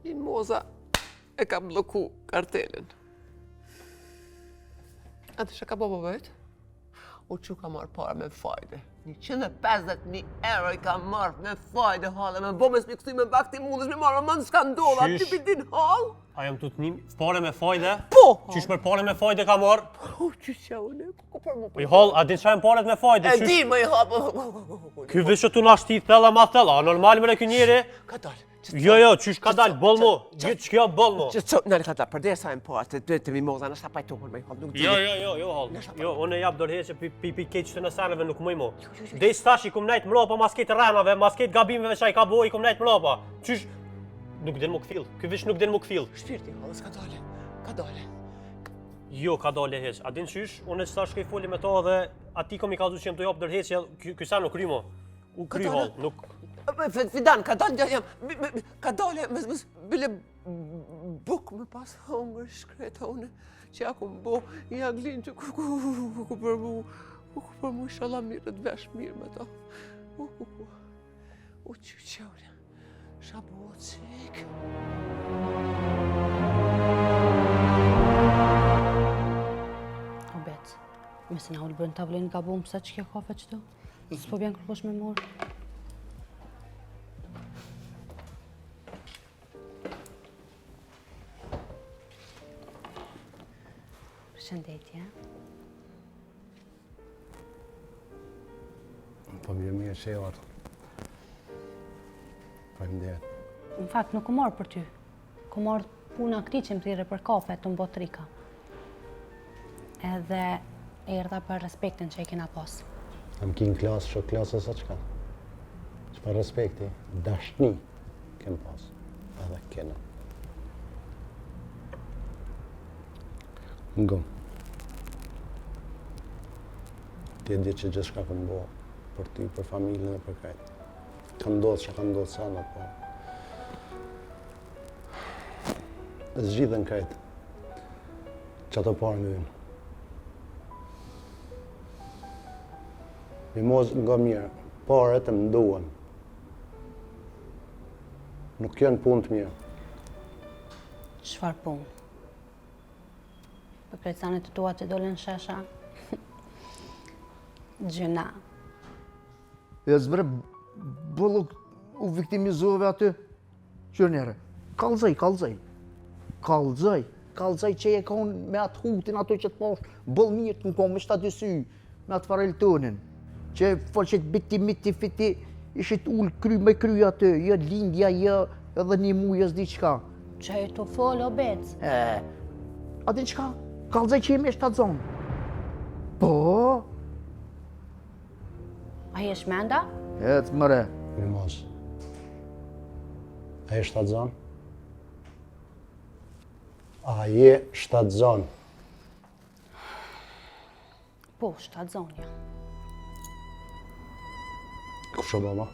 Mimoza e ka bloku kartelin. Atë që ka baba vetë? O që ka marrë para me fajde. 150.000 euro i ka marrë me fajde halë, me bo me s'mi me bakti mundesh me marrë, më në s'ka ndodha, ti përdin halë? A jam të të njim, pare me fajde? Po! Qysh për pare me fajde ka marrë? Po, që që une, ku për mu? I hall, a din çajm paret me fajde? E di, më i halë. Ky vishë tu na shtit thella ma thella, normal me ky njeri? Ka dalë. Jo, qysh ka dal, boll mo. Ç'kjo boll mo. Nëri ka dalë, përdesa e më parë, të mimoza në pajtohën me i halë, nuk di. Jo, hall. Jo, unë jap dorëheqje pi keq të nësanëve nuk mëj mo. Dej stash i kum nejt mrapa mas këtë rrenave, mas këtë gabimeve që ai ka bo, i kum nejt mrapa. Qysh nuk din mu kfill. Ky vish nuk din mu kfill. Shpirti, halë, s'ka dalë. Ka dalë. Jo, ka dalë heq. A din qysh? Unë stash shkoj foli me to dhe ati kom i kallzu që jem të jap dorëheqje, ky sa nuk kry mo. U kry hall, nuk Fidan, ka dalë, ka dalë, bile buk me pas hongër shkreta une, që ja ku bo, ja glin që ku për mu shala mirë, të vesh mirë me ta. U që une, shabu o cik. O bet, me se na ullë bërën tavlenë ka bumë pësa që kja kafe qëto? S'po bjen kërkosh me morë. Shëndetje. Po mirë që e atë. Faleminderit. Në fakt, nuk u marrë për ty. Ku marrë puna këti që më thire për kafe të mbot rika. Edhe e erdha për respektin që i kena pas. Am kin klasë, shok klasë sa çka. Çfarë respekti, dashni kem pas. Edhe kena. Ngom. Ti e di që gjithë shka kom bo për ty, për familjen e për krejt. Ka ndodhë që ka ndodhë sana, po. Zgjidhen krejt. Që ato parë në vynë. Mimoz nga mirë, paret e më duhen. Nuk janë punë të mirë. Çfarë punë? Për krejtësanit të tua që dolin shesha. Gjëna. E zbre, bëlluk u viktimizove aty. Qërnere, kalzaj. Kalzaj që e konë me atë hutin ato që të posh, bëll mirë të në konë me 7 sy, me atë fareltonin. Që faqet biti, fiti, ishit ullë kry me kry aty, jë lindja, jë edhe një mujës diqka. Që e të folë o bec. A din qka? Kalzaj që jemi e 7 zonë. Po? A je shmenda? Ecë mëre. Mimoz. A je 7 zonë? A je 7 zonë? Po, 7 zonja. Kusho baba?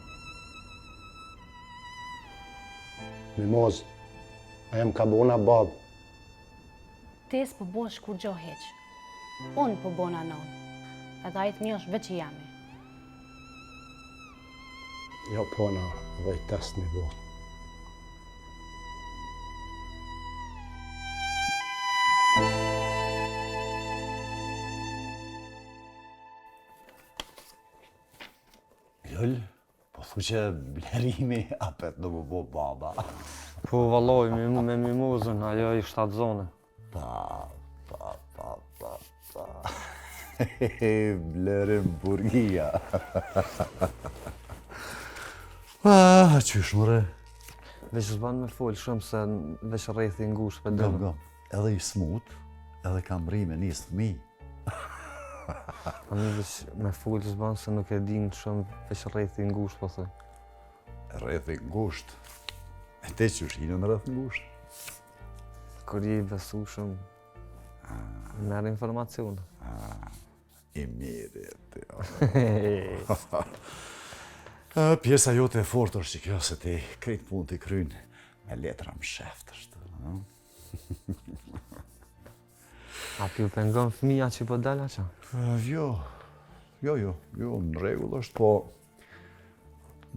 Mimoz, a jem ka bona babë? Ti s'po bosh kur gjo heq. Unë po bona non. Edhe ajtë një është veç i jami. Jo pona, dhe i test një bo. Lëll, po thu që Blerimi apet nuk u bo baba. Po valloj, me mimozën, ajo i 7 zone. Pa. Blerim burgia. Qysh mëre? Veç s'ban me folë shumë se veç rrethi ngush për dëmë. edhe i smut, edhe kam rri me njës fëmi. Unë veç me full s'ban se nuk e din shumë veç rrethi ngusht, po thë. Rrethi ngusht? E te që shinë në rreth ngusht? Kur je i besueshëm, merr informacion. I mirë ti. Pjesa jote e fort është që kjo se ti krejt punë t'i krynë me letra më sheft është. A pi u pengon fëmija që po dala që? Jo, në rregull është, po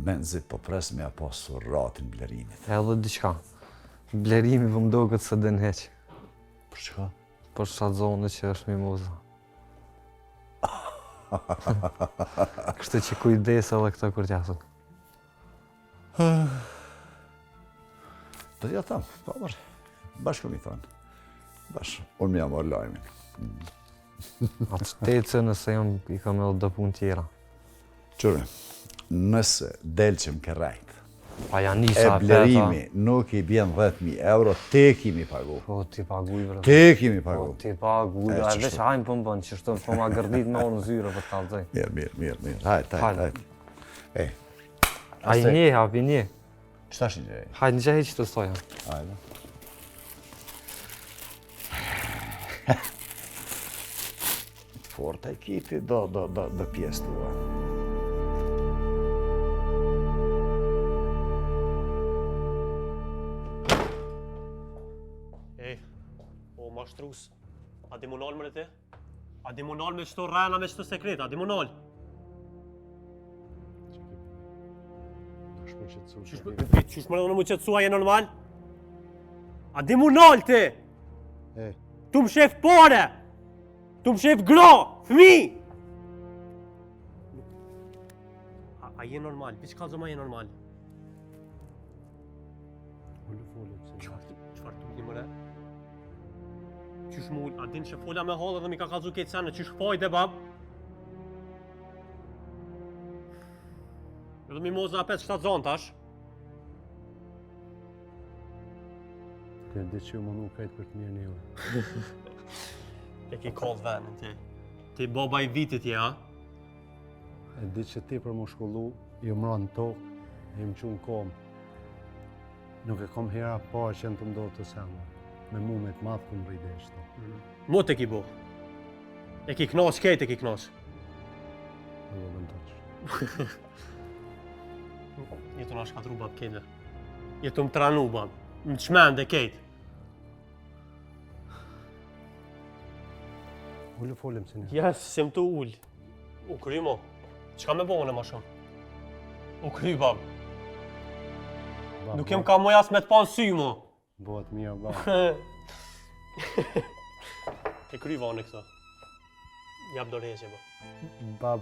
menzi po pres me apo surratin blerimit. Edhe diçka. Blerimi po më duket se den heq. Për çka? Për shadzone që është mimoza. Kështu që kujdes edhe këto kur qasën. Do t'ja thamë, pa mërë, bashkë mi thanë. Bashkë, unë mi jam marrë lajmin. Atë shtecë nëse jam i kam edhe do punë tjera. Qërë, nëse delqëm kërrejt, Pa janë nisa e blerimi nuk i bjen 10.000 euro, te kimi pagu. Po ti paguj vërë. Te kimi pagu. Po ti paguj, a veç hajmë për më bënë, që shtë po ma gërdit me orë në zyre për të kalëzaj. Mirë. Hajtë. Ej. A i një, hapi një. Qëta është një? Hajtë në gjahej që të stoja. Hajde. Forta ekipi do pjesë tua. Mashtrus, a di munal më në ti? A di munal me qëto rana me qëto sekret, a di munal? Qysh më në më qëtësua je normal? A di munal ti? Tu më shef pare! Tu më shef gra! Fmi! A je normal? Pi që kalzo ma je normal? Qëfar të një mëre? Qysh mull, a din që fola me hollë dhe mi ka kalzu këtë sene, qysh pojde, bab? Edhe mi moza 5-7 zonë tash. Të di që më nuk kajtë për të mirë njëve. E ki kollë venën ti. Ti baba i vitit je, a? E di që ti për më shkollu, ju më ranë tokë, e më qunë komë. Nuk e kom hera parë që në të ndodhë të semë. Me mu me të madhë këmë rrideshtë. Mu të ki bo. E ki knos, kejt e ki knos. Në do vendoq. Jetu nga shkatru bab kejtë. Jetu më tranu bab. Më të shmende kejt. Ullë folim si një. Jes, si më të ullë. U kry mo. Qka me bohën e ma shumë? U kry bab. Nuk jem ka moj as me të panë sy mo. Bëhet mirë, bab. E kry vane këta. Jap do rejqe, bo. Bab.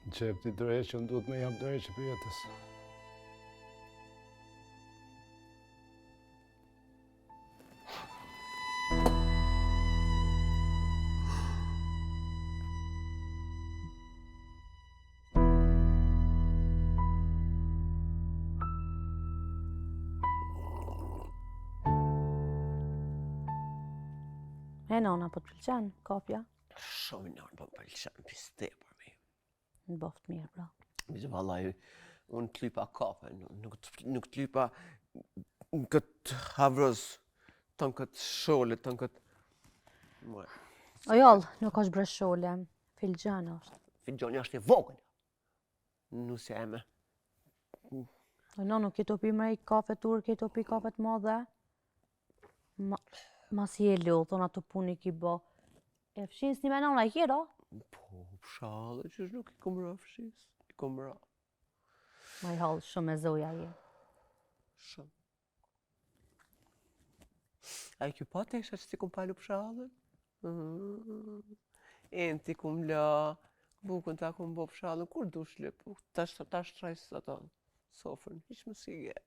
Në qep ti dreqën, duhet me jap dreqë për jetës. E nona, po të pëlqen, kapja? Shumë nërë po më pëlqen, piste për mi. Në boft mirë, bra. Bizë vallaj, unë të lypa kape, nuk të lypa në këtë havrës, të në këtë shole, të në këtë... O jallë, nuk është bre shole, filxan është. Filxani është e vogël. Nuse eme. O no, nuk jetu pi mrej kafe turk, jetu pi kafe të madhe. Ma si e lullë, thonë ato puni ki bo. E fshinës një menona i kjera? Po, pshallë, që nuk i kom ra fshinës, i kom ra. Ma i halë shumë e zoja je. Shumë. A i kjo pa të isha që ti kom palu pshallën? E në ti kom la, bukën ta kom bo pshallën, kur du shlip, ta shtrajsë ato, sofrën, ish më si gje.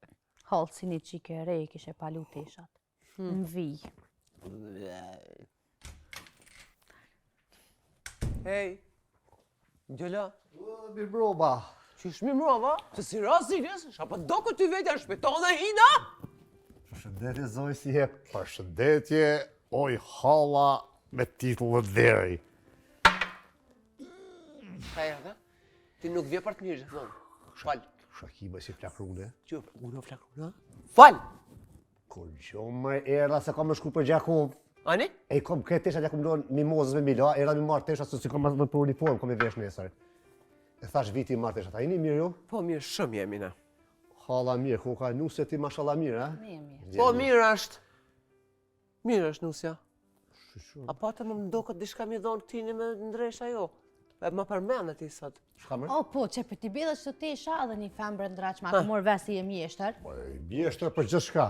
Halë si një qike re i kishe palu të ishat. Në vij. Hej, Gjela. Mirë mbroma. Qysh mi mbroma? Se si Rasiljes, shapa do këtë ty vetja në shpetonë e hina? Përshëndetje zoj si jep. Përshëndetje, oj halla me titullët deri. Ka erdhe? Ti nuk vje për të mirë, thonë. Fal. Shakime si flakrune. Që, unë flakrune? Fal! Kur gjomë erda se kam më shku për Gjakov. Ani? E kom këtë teshat ja kom donë mimozës me Mila, erda mi marrë teshat se si kom më për uniform, kom i vesh nesër. E thash viti marrë teshat, a jeni mirë ju? Po mirë, shumë jemi na. Hala mirë, ku ka nuse ti mashallah mirë, a? Mirë. Po mirë është. Mirë është nusja. A patë më mdo këtë dishka mi dhonë këtini me ndresha jo. E më përmenë ti sot. Shka mërë? O, po, që për t'i bidhe që të tesha edhe një fembre ndraqma, ka morë vesti e mjeshtër. Mjeshtër për gjithë shka.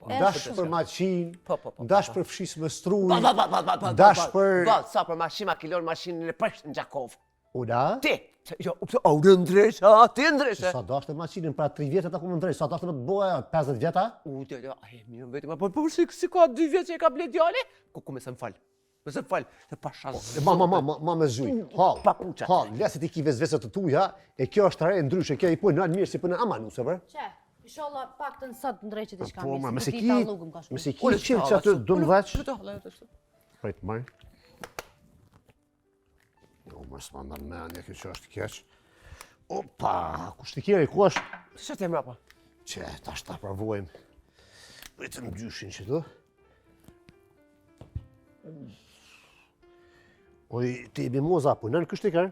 E, Dash shumë. për maqin, Po. dash për fshisë me struj, Dash dash për... Sa për mashima kilon mashinën e përshë në Gjakov. Una? Ti! Jo, o në ndresha, ti ndresha. Sa dash të maqinin, pra 3 vjetë të ku më ndrejsh, sa dash të më të boja 50 vjeta? Djela, mirë vetë, po si ka 2 vjetë që e ka ble djali? Ku me se më falë. Me se më falë, se pa shansë. Ma me zhuj. Ha, lesit i ki vezveset të tuja, e kjo është re ndryshe, kjo i punë në mirë si punë ama nuse, bërë? Që, isholla pak të nësot ndrejqet i shka Po, mirë, me si se ti ta lugëm ka shku. me se ki qilë që atë dëmë veç. Prejtë marë. Jo, më s'ma ndër menje, kjo që është keq. Opa, kushtë të kjeri, ku është? Që të e mrapa? Që, ta shta provojmë. Vetëm gjyshin që të. Oj, ti i mimoza, punën kështë i kërë?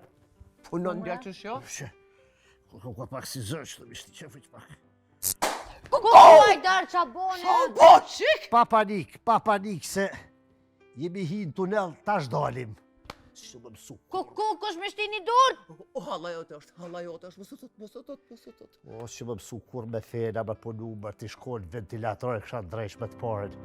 Punon djallë që shjo? Që, ku pak si zërë që të mishti që fëqë pak. Ku ajdarë qa bone? Qa bo, qik? Pa panik, se jemi hi në tunel, tash dalim. Që më mësu. Ku kush me shti një dur? O, halla jote është, mësë tot. O, që më mësu kur me fena, me punu, më t'i shkojnë ventilatorë, kësha ndrejsh me të parën.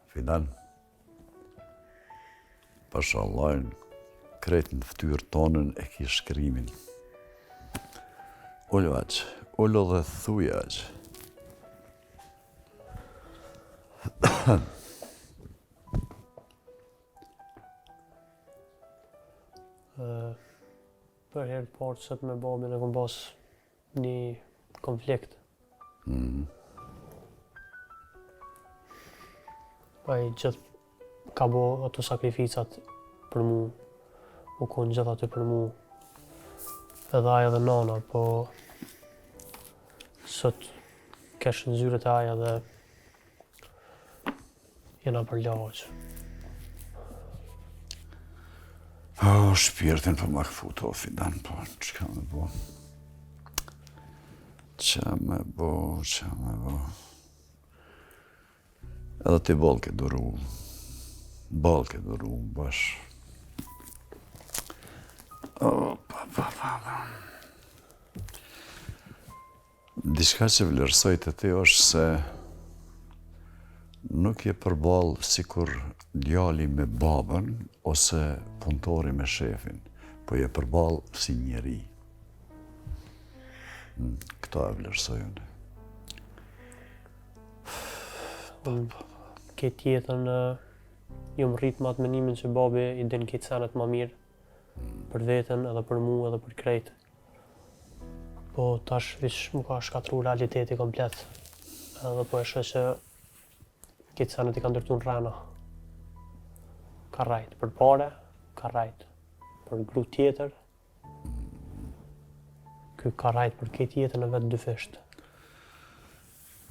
Fidan, pashallah, kretë në ftyrë tonën e ki shkrimin. Ullu aq, ullu dhe thuj aq. Për herë parë sot me babin e kom pas një konflikt. Ai gjithë ka bo ato sakrificat për mu, u konë gjithë aty për mu, edhe aja dhe nana, po sot kesh në zyret e aja dhe jena për laqë. O, shpirtin për ma këfut, o Fidan, po, që ka me bo? Qa me bo? Edhe ti bol ke duru, bash. O, pa. Dishka që vlerësoj të ti është se nuk je përball sikur djali me babën ose punëtori me shefin, po je përball si njeri. Këto e vlerësoj unë. Këtë jetën jom rrit me atë menimin që babi i den këtë senet ma mirë për veten edhe për mu edhe për krejt. Po tash vish më ka shkatru realiteti komplet edhe po e shë që këtë senet i ka ndërtu në rana. Ka rajt për pare, ka rajt për gru tjetër, ky ka rajt për këtë jetën e vetë dyfisht.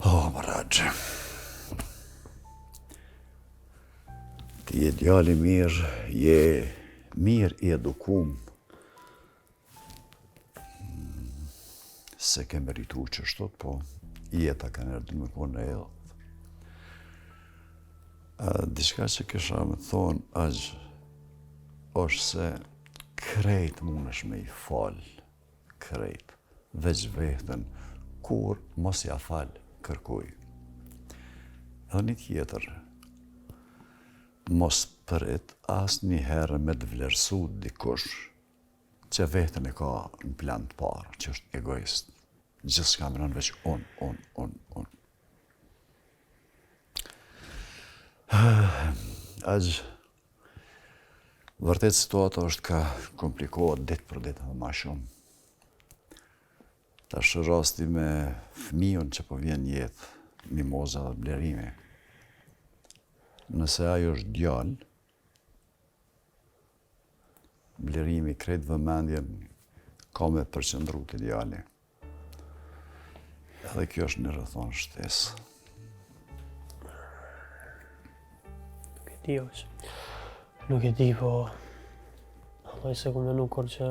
O, Maragje. Ti je djali mirë, je mirë i edukum. Se ke meritu që shtot, po jeta ka nërë me konë e edhe. Dishka që kisha me thonë, është se krejt mundesh me i falë, krejt, veç vetën, kur mos ja falë kërkuj. Edhe një tjetër, mos prit asë një herë me të vlerësu dikush që vetën e ka në plan të parë, që është egoist. Gjithë shka më nënë veç unë. Aqë, vërtet situata është ka komplikohet ditë për ditë dhe ma shumë. Ta është rasti me fëmijën që po vjen jetë, mimoza dhe blerimi. Nëse ajo është djallë, blerimi krejt vëmendjen ka me përqëndru të djalli. Edhe kjo është një rrethon shtesë. Nuk e di, po... Allaj se ku menu kur që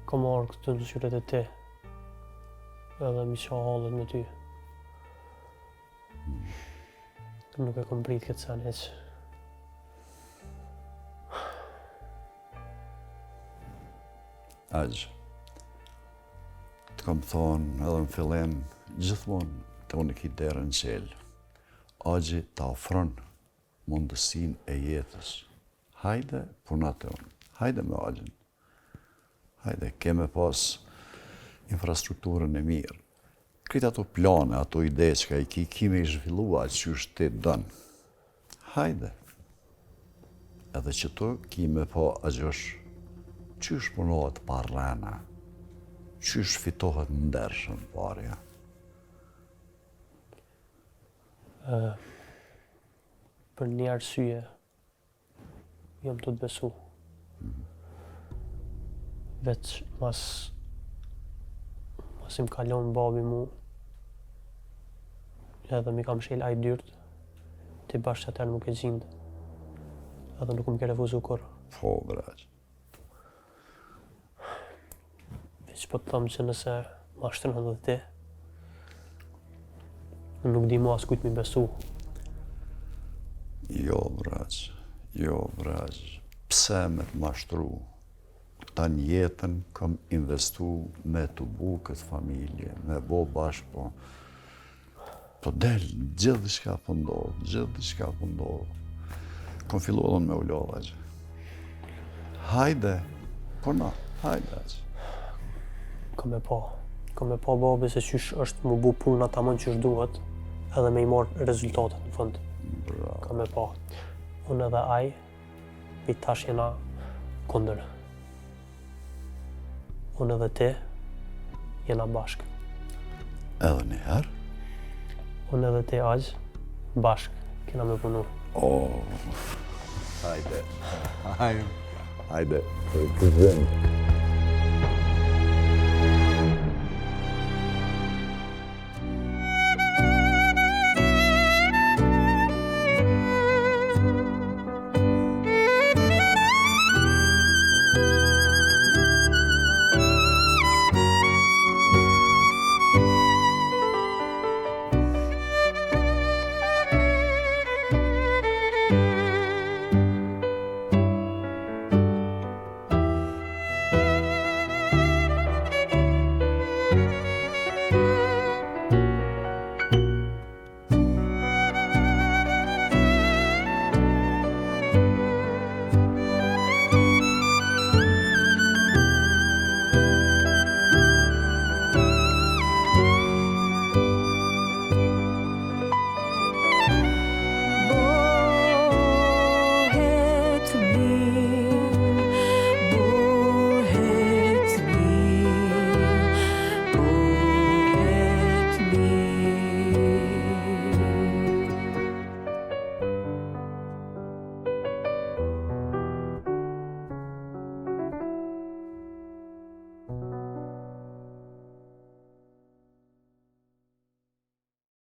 ka marrë këtë në qyret e ti. Edhe mi qa halët me ty. Nuk e kom prit këtë sen heq. Aqë, të kom thonë edhe në fillim, gjithmonë të unë ki derën qelë. Aqë ta ofron mundësin e jetës. Hajde punat e unë, hajde me Aqën. Hajde, keme pas infrastrukturën e mirë. Këtë ato plane, ato ide që ka i kime i zhvillua që është ti dënë. Hajde. Edhe që tu kime po Aqësh, qysh punohet parrena, qysh fitohet ndershëm parja. Për një arsye, jam të besu. Veç mas im kalon babi mu, edhe mi kam shel aj dyrt, ti bashkë atër nuk e gjindë. Edhe nuk më ke refuzu kur. Po, braq. Veç po të thëmë që nëse ma shtërën edhe ti, nuk di mu as kujt mi besu. Jo, braq, pse me të mashtru? Ta një jetën kam investu me të bu këtë familje, me bo bashkë, po del, gjithë shka po ndodhë, Kom fillu edhe me ullova që. Hajde, puna, hajde aqë. Kom e pa babi se qysh është mu bu puna tamam qysh duhet, edhe me i marrë rezultatet në fund. Kom e pa. Unë edhe aj, i tash jena kundër. Unë edhe ti, jena bashkë. Edhe një herë? Unë edhe ti aq, bashkë, kena me punu. Hajde, të zëmë.